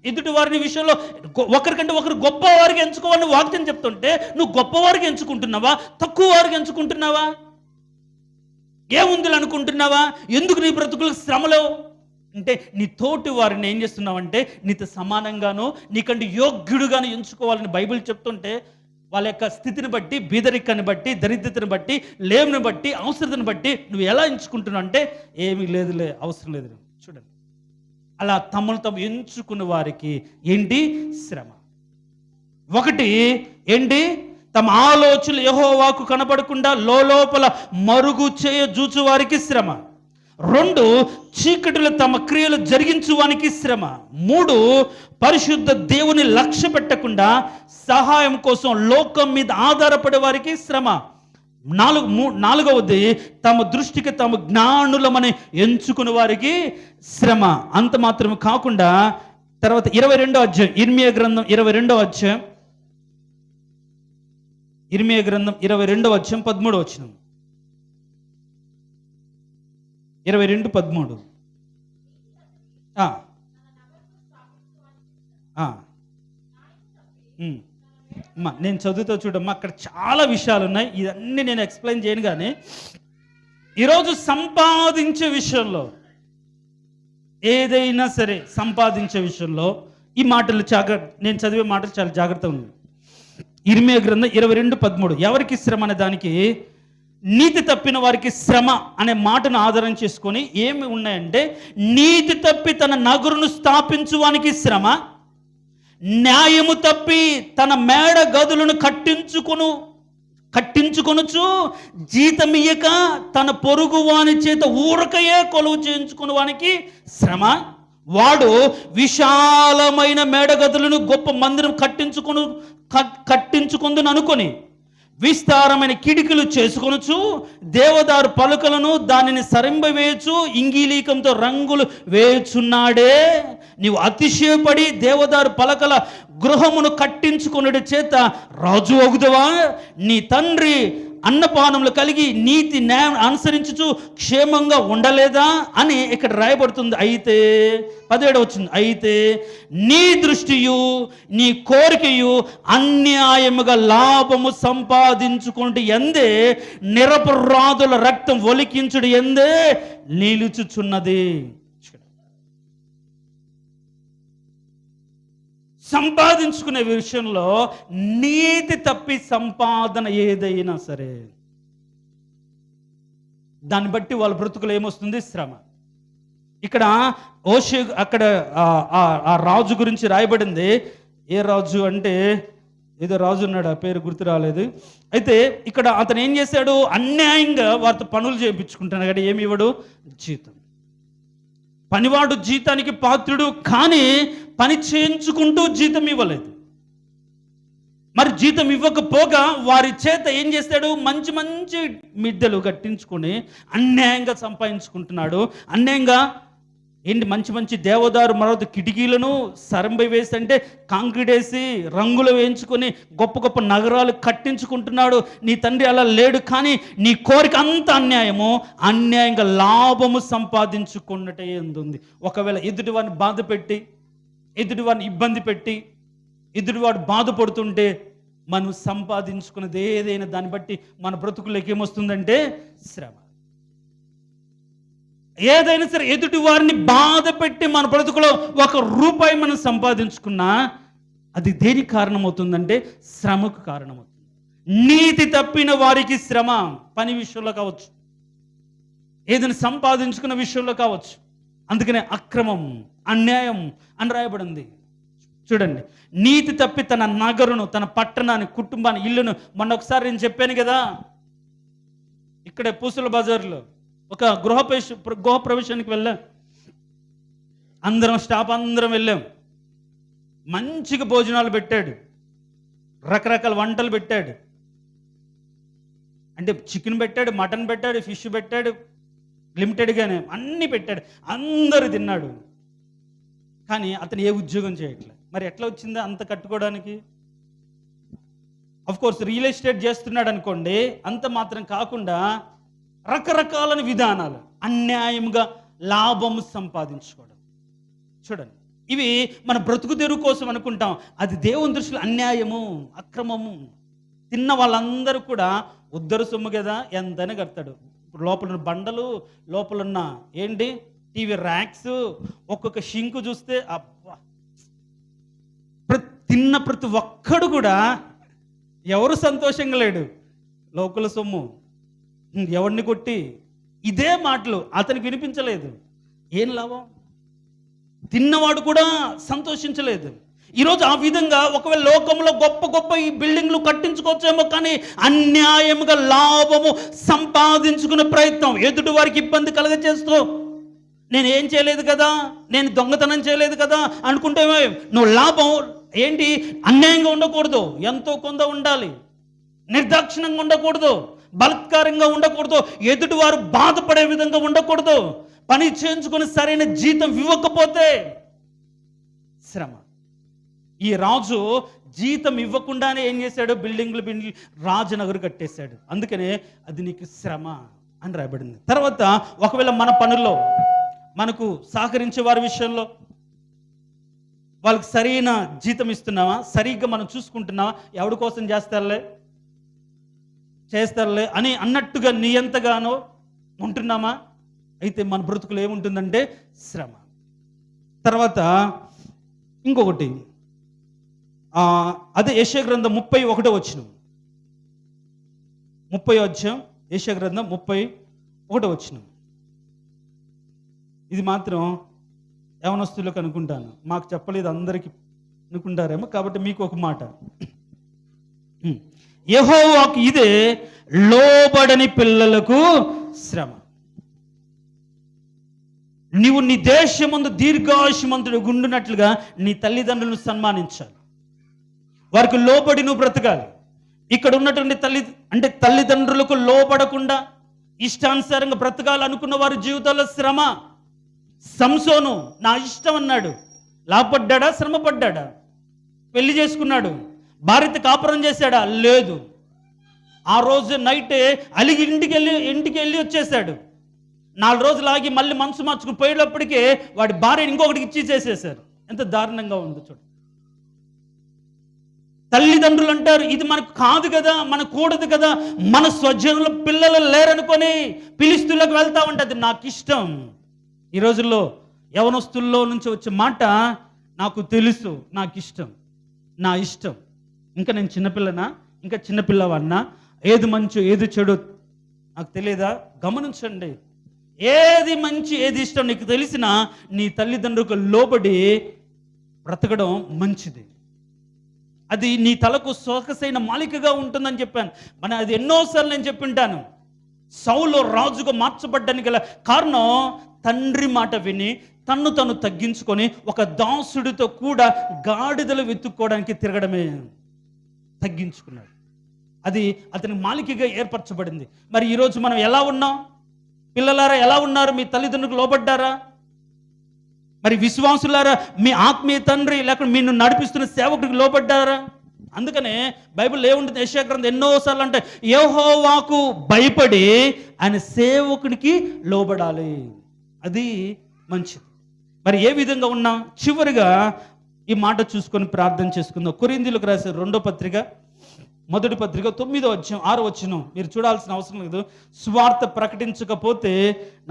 ఎదుటి వారిని విషయంలో ఒకరికంటే ఒకరు గొప్ప వారికి ఎంచుకోవాలని వాక్యం చెప్తుంటే నువ్వు గొప్ప వారికి ఎంచుకుంటున్నావా, తక్కువ వారికి ఎంచుకుంటున్నావా? ఏముంది అనుకుంటున్నావా? ఎందుకు నీ బ్రతుకులకు శ్రమలో అంటే నీ తోటి వారిని ఏం చేస్తున్నావంటే నీతో సమానంగానో నీకంటే యోగ్యుడుగాను ఎంచుకోవాలని బైబిల్ చెప్తుంటే వాళ్ళ యొక్క స్థితిని బట్టి, బీదరికాన్ని బట్టి, దరిద్రతను బట్టి, లేమిని బట్టి, అవసరతను బట్టి నువ్వు ఎలా ఎంచుకుంటున్నావు అంటే ఏమీ లేదులే, అవసరం లేదు. చూడండి, అలా తమను తాము ఎంచుకున్న వారికి ఏంటి శ్రమ. ఒకటి ఏంటి, తమ ఆలోచనలు యెహోవాకు కనబడకుండా లోపల మరుగు చేయ జూచు వారికి శ్రమ. 2, చీకటిలో తమ క్రియలు జరిగించువానికి శ్రమ. 3, పరిశుద్ధ దేవుని లక్ష్య పెట్టకుండా సహాయం కోసం లోకం మీద ఆధారపడే వారికి శ్రమ. 4వది, తమ దృష్టికి తమ జ్ఞానులమని ఎంచుకున్న వారికి శ్రమ. అంత మాత్రం కాకుండా తర్వాత 22వ అధ్యాయం ఇర్మియా గ్రంథం 22వ అధ్యాయం 22వ అధ్యాయం 13వ వచనం. 22:13. నేను చదువుతో చూడమ్మా, అక్కడ చాలా విషయాలు ఉన్నాయి, ఇవన్నీ నేను ఎక్స్ప్లెయిన్ చేయను. కానీ ఈరోజు సంపాదించే విషయంలో, ఏదైనా సరే సంపాదించే విషయంలో ఈ మాటలు నేను చదివే మాటలు చాలా జాగ్రత్తగా ఉన్నాయి. ఇర్మియా గ్రంథం 22:13. ఎవరికి శ్రమ అనే దానికి నీతి తప్పిన వారికి శ్రమ అనే మాటను ఆధారం చేసుకొని ఏమి ఉన్నాయంటే, నీతి తప్పి తన నగరును స్థాపించువానికి శ్రమ, న్యాయము తప్పి తన మేడ గదులను కట్టించుకొనుచు జీతమియ్యక తన పొరుగు వాని చేత ఊరకయే కొలువు చేయించుకుని వానికి శ్రమ. వాడు విశాలమైన మేడగదులను గొప్ప మందిరం కట్టించుకుందును అనుకొని విస్తారమైన కిటికీలు చేసుకొనుచు దేవదారు పలుకలను దానిని సరింపవేయచు ఇంగీలీకంతో రంగులు వేయుచున్నాడే. నీవు అతిశయపడి దేవదారు పలకల గృహమును కట్టించుకొనుడి చేత రాజు అగుదవా? నీ తండ్రి అన్నపానములు కలిగి నీతి న్యాయం అనుసరించుచు క్షేమంగా ఉండలేదా అని ఇక్కడ రాయబడుతుంది. అయితే 17 వచ్చింది, అయితే నీ దృష్టియు నీ కోరికయు అన్యాయముగా లాభము సంపాదించుకుంటూ ఎందే నిరపరాధుల రక్తం ఒలికించుడు ఎందే నిలుచుచున్నది. సంపాదించుకునే విషయంలో నీతి తప్పి సంపాదన ఏదైనా సరే దాన్ని బట్టి వాళ్ళ బ్రతుకులు ఏమొస్తుంది? శ్రమ. ఇక్కడ అక్కడ ఆ రాజు గురించి రాయబడింది. ఏ రాజు అంటే ఏదో రాజు ఉన్నాడు, ఆ పేరు గుర్తు రాలేదు. అయితే ఇక్కడ అతను ఏం చేశాడు? అన్యాయంగా వారితో పనులు చేయించుకుంటాడు కదా, ఏమి ఇవ్వడు? జీతం. పనివాడు జీతానికి పాత్రుడు, కానీ పని చేయించుకుంటూ జీతం ఇవ్వలేదు. మరి జీతం ఇవ్వకపోగా వారి చేత ఏం చేస్తాడు? మంచి మంచి మిద్దెలు కట్టించుకొని అన్యాయంగా సంపాదించుకుంటున్నాడు. అన్యాయంగా ఏంటి? మంచి మంచి దేవదారు మరొక కిటికీలను సరంబై వేసి, అంటే కాంక్రీట్ వేసి రంగులు వేయించుకొని గొప్ప గొప్ప నగరాలు కట్టించుకుంటున్నాడు. నీ తండ్రి అలా లేడు, కానీ నీ కోరిక అంత అన్యాయము. అన్యాయంగా లాభము సంపాదించుకున్నట్టే ఉంది. ఒకవేళ ఎదుటివాడిని బాధ పెట్టి, ఎదుటివాడిని ఇబ్బంది పెట్టి, ఎదుటివాడు బాధపడుతుంటే మనం సంపాదించుకున్నది ఏదైనా దాన్ని బట్టి మన బ్రతుకులోకి ఏమొస్తుందంటే శ్రమ. ఏదైనా సరే ఎదుటి వారిని బాధ పెట్టి మన బ్రతుకులో 1 రూపాయి మనం సంపాదించుకున్నా అది దేనికి కారణమవుతుందంటే శ్రమకు కారణమవుతుంది. నీతి తప్పిన వారికి శ్రమ. పని విషయంలో కావచ్చు, ఏదైనా సంపాదించుకున్న విషయంలో కావచ్చు. అందుకనే అక్రమం, అన్యాయం అని రాయబడింది. చూడండి, నీతి తప్పి తన నగరును, తన పట్టణాన్ని, కుటుంబాన్ని, ఇల్లును. మొన్న ఒకసారి నేను చెప్పాను కదా, ఇక్కడే పూసల బజార్లో ఒక గృహ ప్రవేశానికి వెళ్ళాం. స్టాఫ్ అందరం వెళ్ళాం. మంచిగా భోజనాలు పెట్టాడు, రకరకాల వంటలు పెట్టాడు. అంటే చికెన్ పెట్టాడు, మటన్ పెట్టాడు, ఫిష్ పెట్టాడు, లిమిటెడ్గానే అన్నీ పెట్టాడు. అందరూ తిన్నాడు. కానీ అతను ఏ ఉద్యోగం చేయట్లేదు. మరి ఎట్లా వచ్చిందా అంత కట్టుకోవడానికి? కోర్స్ రియల్ ఎస్టేట్ చేస్తున్నాడు అనుకోండి. అంత మాత్రం కాకుండా రకరకాల విధానాలు, అన్యాయంగా లాభము సంపాదించుకోవడం. చూడండి, ఇవి మన బ్రతుకు తెరువు కోసం అనుకుంటాం. అది దేవుని దృష్టిలో అన్యాయము, అక్రమము. తిన్న వాళ్ళందరూ కూడా ఉద్దరు సొమ్ము కదా, ఎంతైనా కడతాడు. లోపల ఉన్న బండలు, లోపల ఉన్న ఏంటి టీవీ ర్యాక్స్, ఒక్కొక్క షింకు చూస్తే అబ్బా, తిన్న ప్రతి ఒక్కడు కూడా ఎవరు సంతోషంగా లేడు. లోకల సొమ్ము ఎవరిని కొట్టి ఇదే మాటలు అతనికి వినిపించలేదు. ఏం లాభం? తిన్నవాడు కూడా సంతోషించలేదు. ఈరోజు ఆ విధంగా ఒకవేళ లోకంలో గొప్ప గొప్ప ఈ బిల్డింగ్లు కట్టించుకోవచ్చేమో, కానీ అన్యాయముగా లాభము సంపాదించుకునే ప్రయత్నం, ఎదుటి వారికి ఇబ్బంది కలగచేస్తూ, నేను ఏం చేయలేదు కదా, నేను దొంగతనం చేయలేదు కదా అనుకుంటే నువ్వు లాభం ఏంటి? అన్యాయంగా ఉండకూడదు, ఎంతో కొంత ఉండాలి, నిర్దాక్షిణంగా ఉండకూడదు, బలత్కారంగా ఉండకూడదు, ఎదుటివారు బాధపడే విధంగా ఉండకూడదు, పని చేయించుకొని సరైన జీతం ఇవ్వకపోతే శ్రమ. ఈ రాజు జీతం ఇవ్వకుండానే ఏం చేశాడు? బిల్డింగ్లు రాజనగరు కట్టేశాడు. అందుకనే అది నీకు శ్రమ అని రాయబడింది. తర్వాత ఒకవేళ మన పనుల్లో మనకు సహకరించే వారి విషయంలో వాళ్ళకి సరైన జీతం ఇస్తున్నావా? సరిగ్గా మనం చూసుకుంటున్నావా? ఎవరి కోసం చేస్తారులే అని అన్నట్టుగా నీ ఎంతగానో ఉంటున్నామా? అయితే మన బ్రతుకులు ఏముంటుందంటే శ్రమ. తర్వాత ఇంకొకటి, అదే యెషయా గ్రంథం 31వ వచనం, 30వ అధ్యాయం యెషయా గ్రంథం 31వ వచనం. ఇది మాత్రం యవనస్తులకు అనుకుంటాను, మాకు చెప్పలేదు అందరికీ అనుకుంటారేమో, కాబట్టి మీకు ఒక మాట. యెహోవాకు ఇదే లోబడని పిల్లలకు శ్రమ. నీవు నీ దేశమందు దీర్ఘాయుష్మంతుడు గుండునట్లుగా నీ తల్లిదండ్రులను సన్మానించాలి, వారికి లోబడి నువ్వు బ్రతకాలి. ఇక్కడ ఉన్నటువంటి తల్లిదండ్రులకు లోబడకుండా ఇష్టానుసారంగా బ్రతకాలనుకున్న వారి జీవితాల్లో శ్రమ. సంసోను నా ఇష్టం అన్నాడు, లాభపడ్డా? శ్రమ పడ్డా? పెళ్లి చేసుకున్నాడు, భార్యతో కాపురం చేశాడా? లేదు. ఆ రోజు నైటే అలిగి ఇంటికి వెళ్ళి వచ్చేసాడు. 4 రోజులు ఆగి మళ్ళీ మనసు మార్చుకుని పోయేటప్పటికే వాడి భార్యని ఇంకొకటికి ఇచ్చి చేసేశారు. ఎంత దారుణంగా ఉంది చూడు. తల్లిదండ్రులు అంటారు ఇది మనకు కాదు కదా, మనకు కూడదు కదా, మన స్వజనుల పిల్లలు లేరనుకొని ఫిలిష్తీయులకు వెళ్తా ఉంటుంది. నాకు ఇష్టం. ఈ రోజుల్లో యవనస్తుల్లో నుంచి వచ్చే మాట, నాకు తెలుసు, నాకు ఇష్టం, నా ఇష్టం. ఇంకా నేను చిన్నపిల్లనా, ఇంకా చిన్నపిల్లవన్నా, ఏది మంచి ఏది చెడు నాకు తెలియదా? గమనించండి. ఏది మంచి ఏది ఇష్టం నీకు తెలిసినా నీ తల్లిదండ్రులకు లోబడి బ్రతకడం మంచిది. అది నీ తలకు సొగసైన మాలికగా ఉంటుందని చెప్పాను. అది ఎన్నోసార్లు నేను చెప్పింటాను. సౌలు రాజుగా మార్చబడ్డానికి గల కారణం తండ్రి మాట విని తను తగ్గించుకొని ఒక దాసుడితో కూడా గాడిదలు వెతుక్కోవడానికి తిరగడమే తగ్గించుకున్నాడు. అది అతని మాలికగా ఏర్పరచబడింది. మరి ఈరోజు మనం ఎలా ఉన్నాం? పిల్లలారా ఎలా ఉన్నారు? మీ తల్లిదండ్రులకు లోబడ్డారా? మరి విశ్వాసులారా మీ ఆత్మీయ తండ్రి లేకపోతే మీరు నడిపిస్తున్న సేవకుడికి లోబడ్డారా? అందుకనే బైబిల్ ఏముంటుంది? యెషయా గ్రంథం ఎన్నోసార్లు అంటే యెహోవాకు భయపడి ఆయన సేవకుడికి లోబడాలి, అది మంచిది. మరి ఏ విధంగా ఉన్నాం? చివరిగా ఈ మాట చూసుకొని ప్రార్థన చేసుకుందాం. కొరింథీయులకు రాసే 2వ పత్రిక 1వ పత్రిక 9వ అధ్యాయం 6వ వచనం మీరు చూడాల్సిన అవసరం లేదు. సువార్త ప్రకటించకపోతే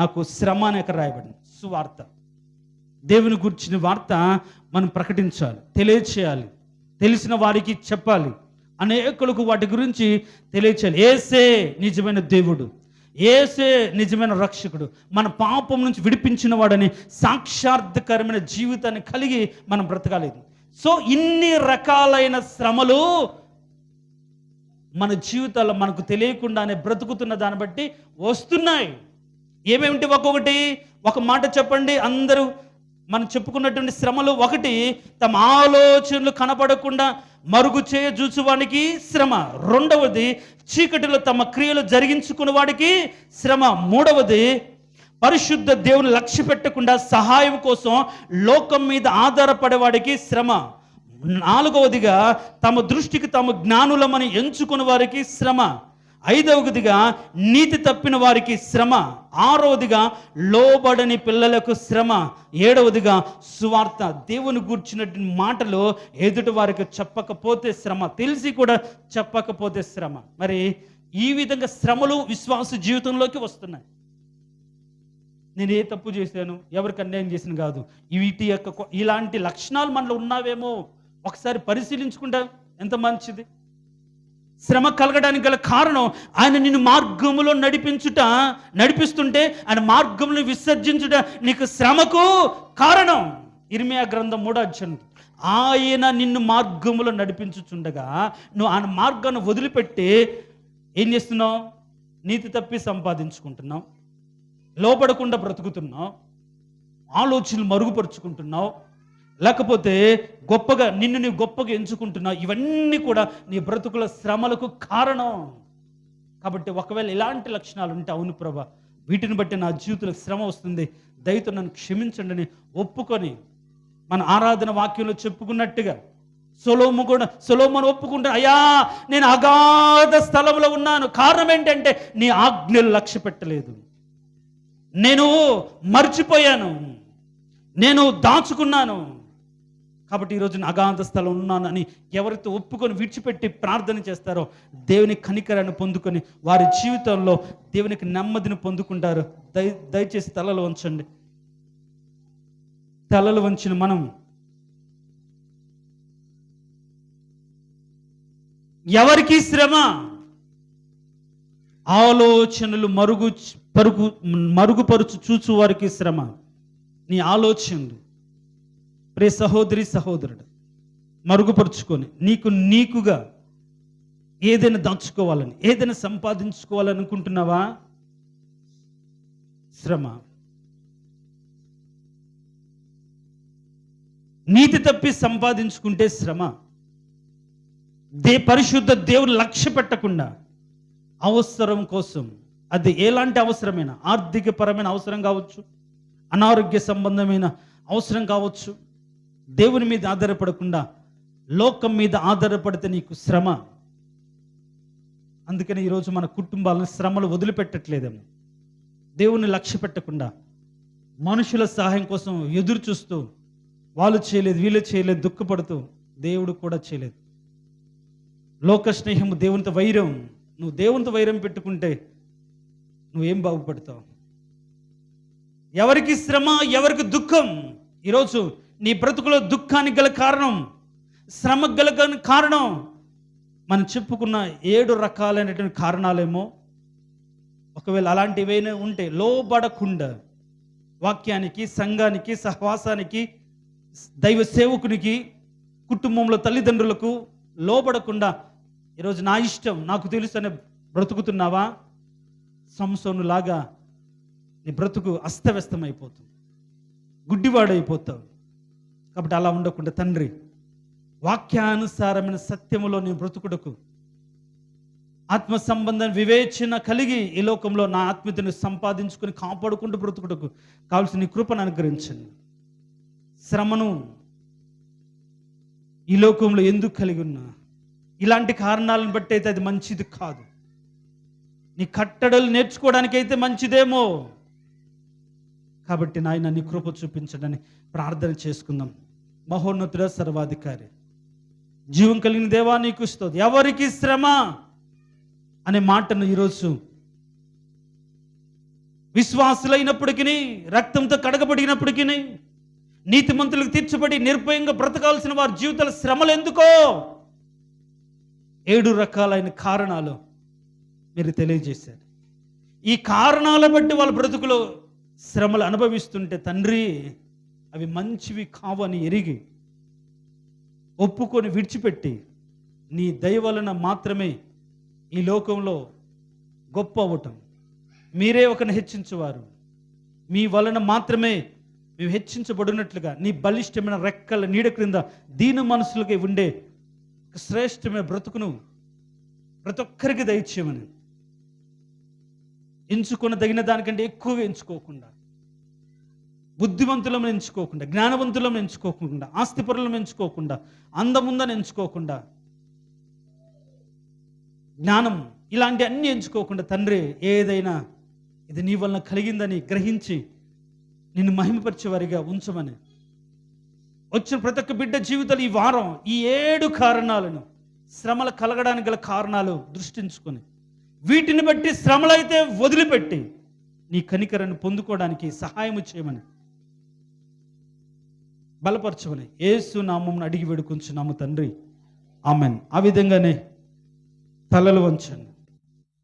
నాకు శ్రమ అని ఇక్కడ రాయబడింది. సువార్త, దేవుని గురించిన వార్త మనం ప్రకటించాలి, తెలియచేయాలి, తెలిసిన వారికి చెప్పాలి, అనేకులకు వాటి గురించి తెలియచేయాలి. యేసే నిజమైన దేవుడు, యేసే నిజమైన రక్షకుడు, మన పాపం నుంచి విడిపించిన వాడని సాక్షాత్కరమైన జీవితాన్ని కలిగి మనం బ్రతకాలి. సో ఇన్ని రకాలైన శ్రమలు మన జీవితాల్లో మనకు తెలియకుండానే బ్రతుకుతున్న దాన్ని బట్టి వస్తున్నాయి. ఏమేమిటి? ఒక్కొక్కటి ఒక మాట చెప్పండి అందరూ. మనం చెప్పుకున్నటువంటి శ్రమలు, ఒకటి తమ ఆలోచనలు కనపడకుండా మరుగు చేయ చూచువానికి శ్రమ. 2వది చీకటిలో తమ క్రియలు జరిగించుకునే వాడికి శ్రమ. 3వది పరిశుద్ధ దేవుని లక్ష్య పెట్టకుండా సహాయం కోసం లోకం మీద ఆధారపడేవాడికి శ్రమ. 4వదిగా తమ దృష్టికి తమ జ్ఞానులమని ఎంచుకున్న వారికి శ్రమ. 5వదిగా నీతి తప్పిన వారికి శ్రమ. 6వదిగా లోబడని పిల్లలకు శ్రమ. 7వదిగా సువార్త, దేవుని గూర్చినటువంటి మాటలు ఎదుటి వారికి చెప్పకపోతే శ్రమ, తెలిసి కూడా చెప్పకపోతే శ్రమ. మరి ఈ విధంగా శ్రమలు విశ్వాస జీవితంలోకి వస్తున్నాయి. నేను ఏ తప్పు చేశాను, ఎవరికి అన్యాయం చేసిన కాదు, వీటి యొక్క ఇలాంటి లక్షణాలు మనలో ఉన్నావేమో ఒకసారి పరిశీలించుకుంటా ఎంత మంచిది. శ్రమ కలగడానికి గల కారణం ఆయన నిన్ను మార్గములో నడిపిస్తుంటే ఆయన మార్గమును విసర్జించుట నీకు శ్రమకు కారణం. ఇర్మియా గ్రంథం 3వ అధ్యాయం. ఆయన నిన్ను మార్గములో నడిపించుచుండగా నువ్వు ఆయన మార్గాన్ని వదిలిపెట్టి ఏం చేస్తున్నావు? నీతి తప్పి సంపాదించుకుంటున్నావు, లోపడకుండా బ్రతుకుతున్నావు, ఆలోచనలు మరుగుపరుచుకుంటున్నావు, లేకపోతే గొప్పగా నిన్ను గొప్పగా ఎంచుకుంటున్నావు. ఇవన్నీ కూడా నీ బ్రతుకుల శ్రమలకు కారణం. కాబట్టి ఒకవేళ ఇలాంటి లక్షణాలు ఉంటే, అవును ప్రభా, వీటిని బట్టి నా జీవితంలో శ్రమ వస్తుంది, దయతో నన్ను క్షమించండి అని ఒప్పుకొని, మన ఆరాధన వాక్యంలో చెప్పుకున్నట్టుగా సొలొమోను ఒప్పుకుంటే, అయ్యా నేను అగాధ స్థలంలో ఉన్నాను, కారణం ఏంటంటే నీ ఆజ్ఞలు లక్ష్య పెట్టలేదు, నేను మర్చిపోయాను, నేను దాచుకున్నాను, కాబట్టి ఈరోజు నేను అగాధ స్థలం ఉన్నాను అని ఎవరైతే ఒప్పుకొని విడిచిపెట్టి ప్రార్థన చేస్తారో దేవుని కనికరాన్ని పొందుకొని వారి జీవితంలో దేవునికి నెమ్మదిని పొందుకుంటారు. దయచేసి తలలు వంచండి. తలలు వంచిన మనం ఎవరికి శ్రమ? ఆలోచనలు మరుగుపరుచు చూచు వారికి శ్రమ. నీ ఆలోచనలు ప్రియ సహోదరి సహోదరుడు మరుగుపరుచుకొని నీకుగా ఏదైనా దాచుకోవాలని, ఏదైనా సంపాదించుకోవాలని అనుకుంటున్నావా? శ్రమ. నీతి తప్పి సంపాదించుకుంటే శ్రమ. పరిశుద్ధ దేవుని లక్ష్య పెట్టకుండా అవసరం కోసం, అది ఎలాంటి అవసరమైన, ఆర్థికపరమైన అవసరం కావచ్చు, అనారోగ్య సంబంధమైన అవసరం కావచ్చు, దేవుని మీద ఆధారపడకుండా లోకం మీద ఆధారపడితే నీకు శ్రమ. అందుకని ఈరోజు మన కుటుంబాలను శ్రమలు వదిలిపెట్టట్లేదేమో. దేవుని లక్ష్య పెట్టకుండా మనుషుల సహాయం కోసం ఎదురు చూస్తూ, వాళ్ళు చేయలేదు వీళ్ళు చేయలేదు దుఃఖపడుతూ, దేవుడు కూడా చేయలేదు. లోక స్నేహం, దేవునితో వైరం. నువ్వు దేవునితో వైరం పెట్టుకుంటే నువ్వేం బాగుపడతావు? ఎవరికి శ్రమ, ఎవరికి దుఃఖం? ఈరోజు నీ బ్రతుకులో దుఃఖానికి గల కారణం, శ్రమకు గల కారణం మనం చెప్పుకున్న 7 రకాలైనటువంటి కారణాలేమో. ఒకవేళ అలాంటివైనా ఉంటే లోబడకుండా వాక్యానికి, సంఘానికి, సహవాసానికి, దైవ సేవకునికి, కుటుంబంలో తల్లిదండ్రులకు లోబడకుండా ఈరోజు నా ఇష్టం నాకు తెలుసు అని బ్రతుకుతున్నావా? సంసోనులాగా నీ బ్రతుకు అస్తవ్యస్తమైపోతుంది, గుడ్డివాడైపోతావు. కాబట్టి అలా ఉండకుండా తండ్రి వాక్యానుసారమైన సత్యములో నీ బ్రతుకుడుకు ఆత్మ సంబంధం వివేచన కలిగి ఈ లోకంలో నా ఆత్మీయతను సంపాదించుకొని కాపాడుకుంటూ బ్రతుకుడుకు కావాల్సిన నీ కృపను అనుగ్రహించండి. శ్రమను ఈ లోకంలో ఎందుకు కలిగి ఉన్నా, ఇలాంటి కారణాలను బట్టి అయితే అది మంచిది కాదు. నీ కట్టడలు నేర్చుకోవడానికి అయితే మంచిదేమో. కాబట్టి నాయన నీ కృప చూపించడని ప్రార్థన చేసుకుందాం. మహోన్నతుడ, సర్వాధికారి, జీవం కలిగిన దేవా నీకు స్తుతి. ఎవరికి శ్రమ అనే మాటను ఈరోజు విశ్వాసులైనప్పటికీ, రక్తంతో కడగబడినప్పటికీ, నీతిమంతులకు తీర్చబడి నిర్భయంగా బ్రతకాల్సిన వారి జీవితాల శ్రమలు ఎందుకో 7 రకాలైన కారణాలు మీరు తెలియజేశారు. ఈ కారణాల బట్టి వాళ్ళ బ్రతుకులో శ్రమలు అనుభవిస్తుంటే తండ్రి అవి మంచివి కావని ఎరిగి ఒప్పుకొని విడిచిపెట్టి నీ దయ వలన మాత్రమే ఈ లోకంలో గొప్ప అవ్వటం, మీరే ఒకరిని హెచ్చించువారు, మీ వలన మాత్రమే మేము హెచ్చించబడినట్లుగా నీ బలిష్టమైన రెక్కల నీడ క్రింద దీన మనసులకి ఉండే శ్రేష్టమైన బ్రతుకును ప్రతి ఒక్కరికి దయచేయమని, ఎంచుకున్న తగిన దానికంటే ఎక్కువగా ఎంచుకోకుండా, బుద్ధిమంతులను ఎంచుకోకుండా, జ్ఞానవంతులను ఎంచుకోకుండా, ఆస్తిపరులను ఎంచుకోకుండా, అందముందని ఎంచుకోకుండా, జ్ఞానం ఇలాంటి అన్ని ఎంచుకోకుండా తండ్రి ఏదైనా ఇది నీ వలన కలిగిందని గ్రహించి నిన్ను మహిమపరిచే వారిగా ఉంచమని, వచ్చిన ప్రతి ఒక్క బిడ్డ జీవితాలు ఈ వారం ఈ 7 కారణాలను, శ్రమలు కలగడానికి గల కారణాలు దృష్టించుకొని వీటిని బట్టి శ్రమలైతే వదిలిపెట్టి నీ కనికరాన్ని పొందుకోవడానికి సహాయం చేయమని, బలపరచమని యేసు నామమున అడిగి వేడుకొంచున్నాము తండ్రి, ఆమెన్. ఆ విధంగానే తలలు వంచండి.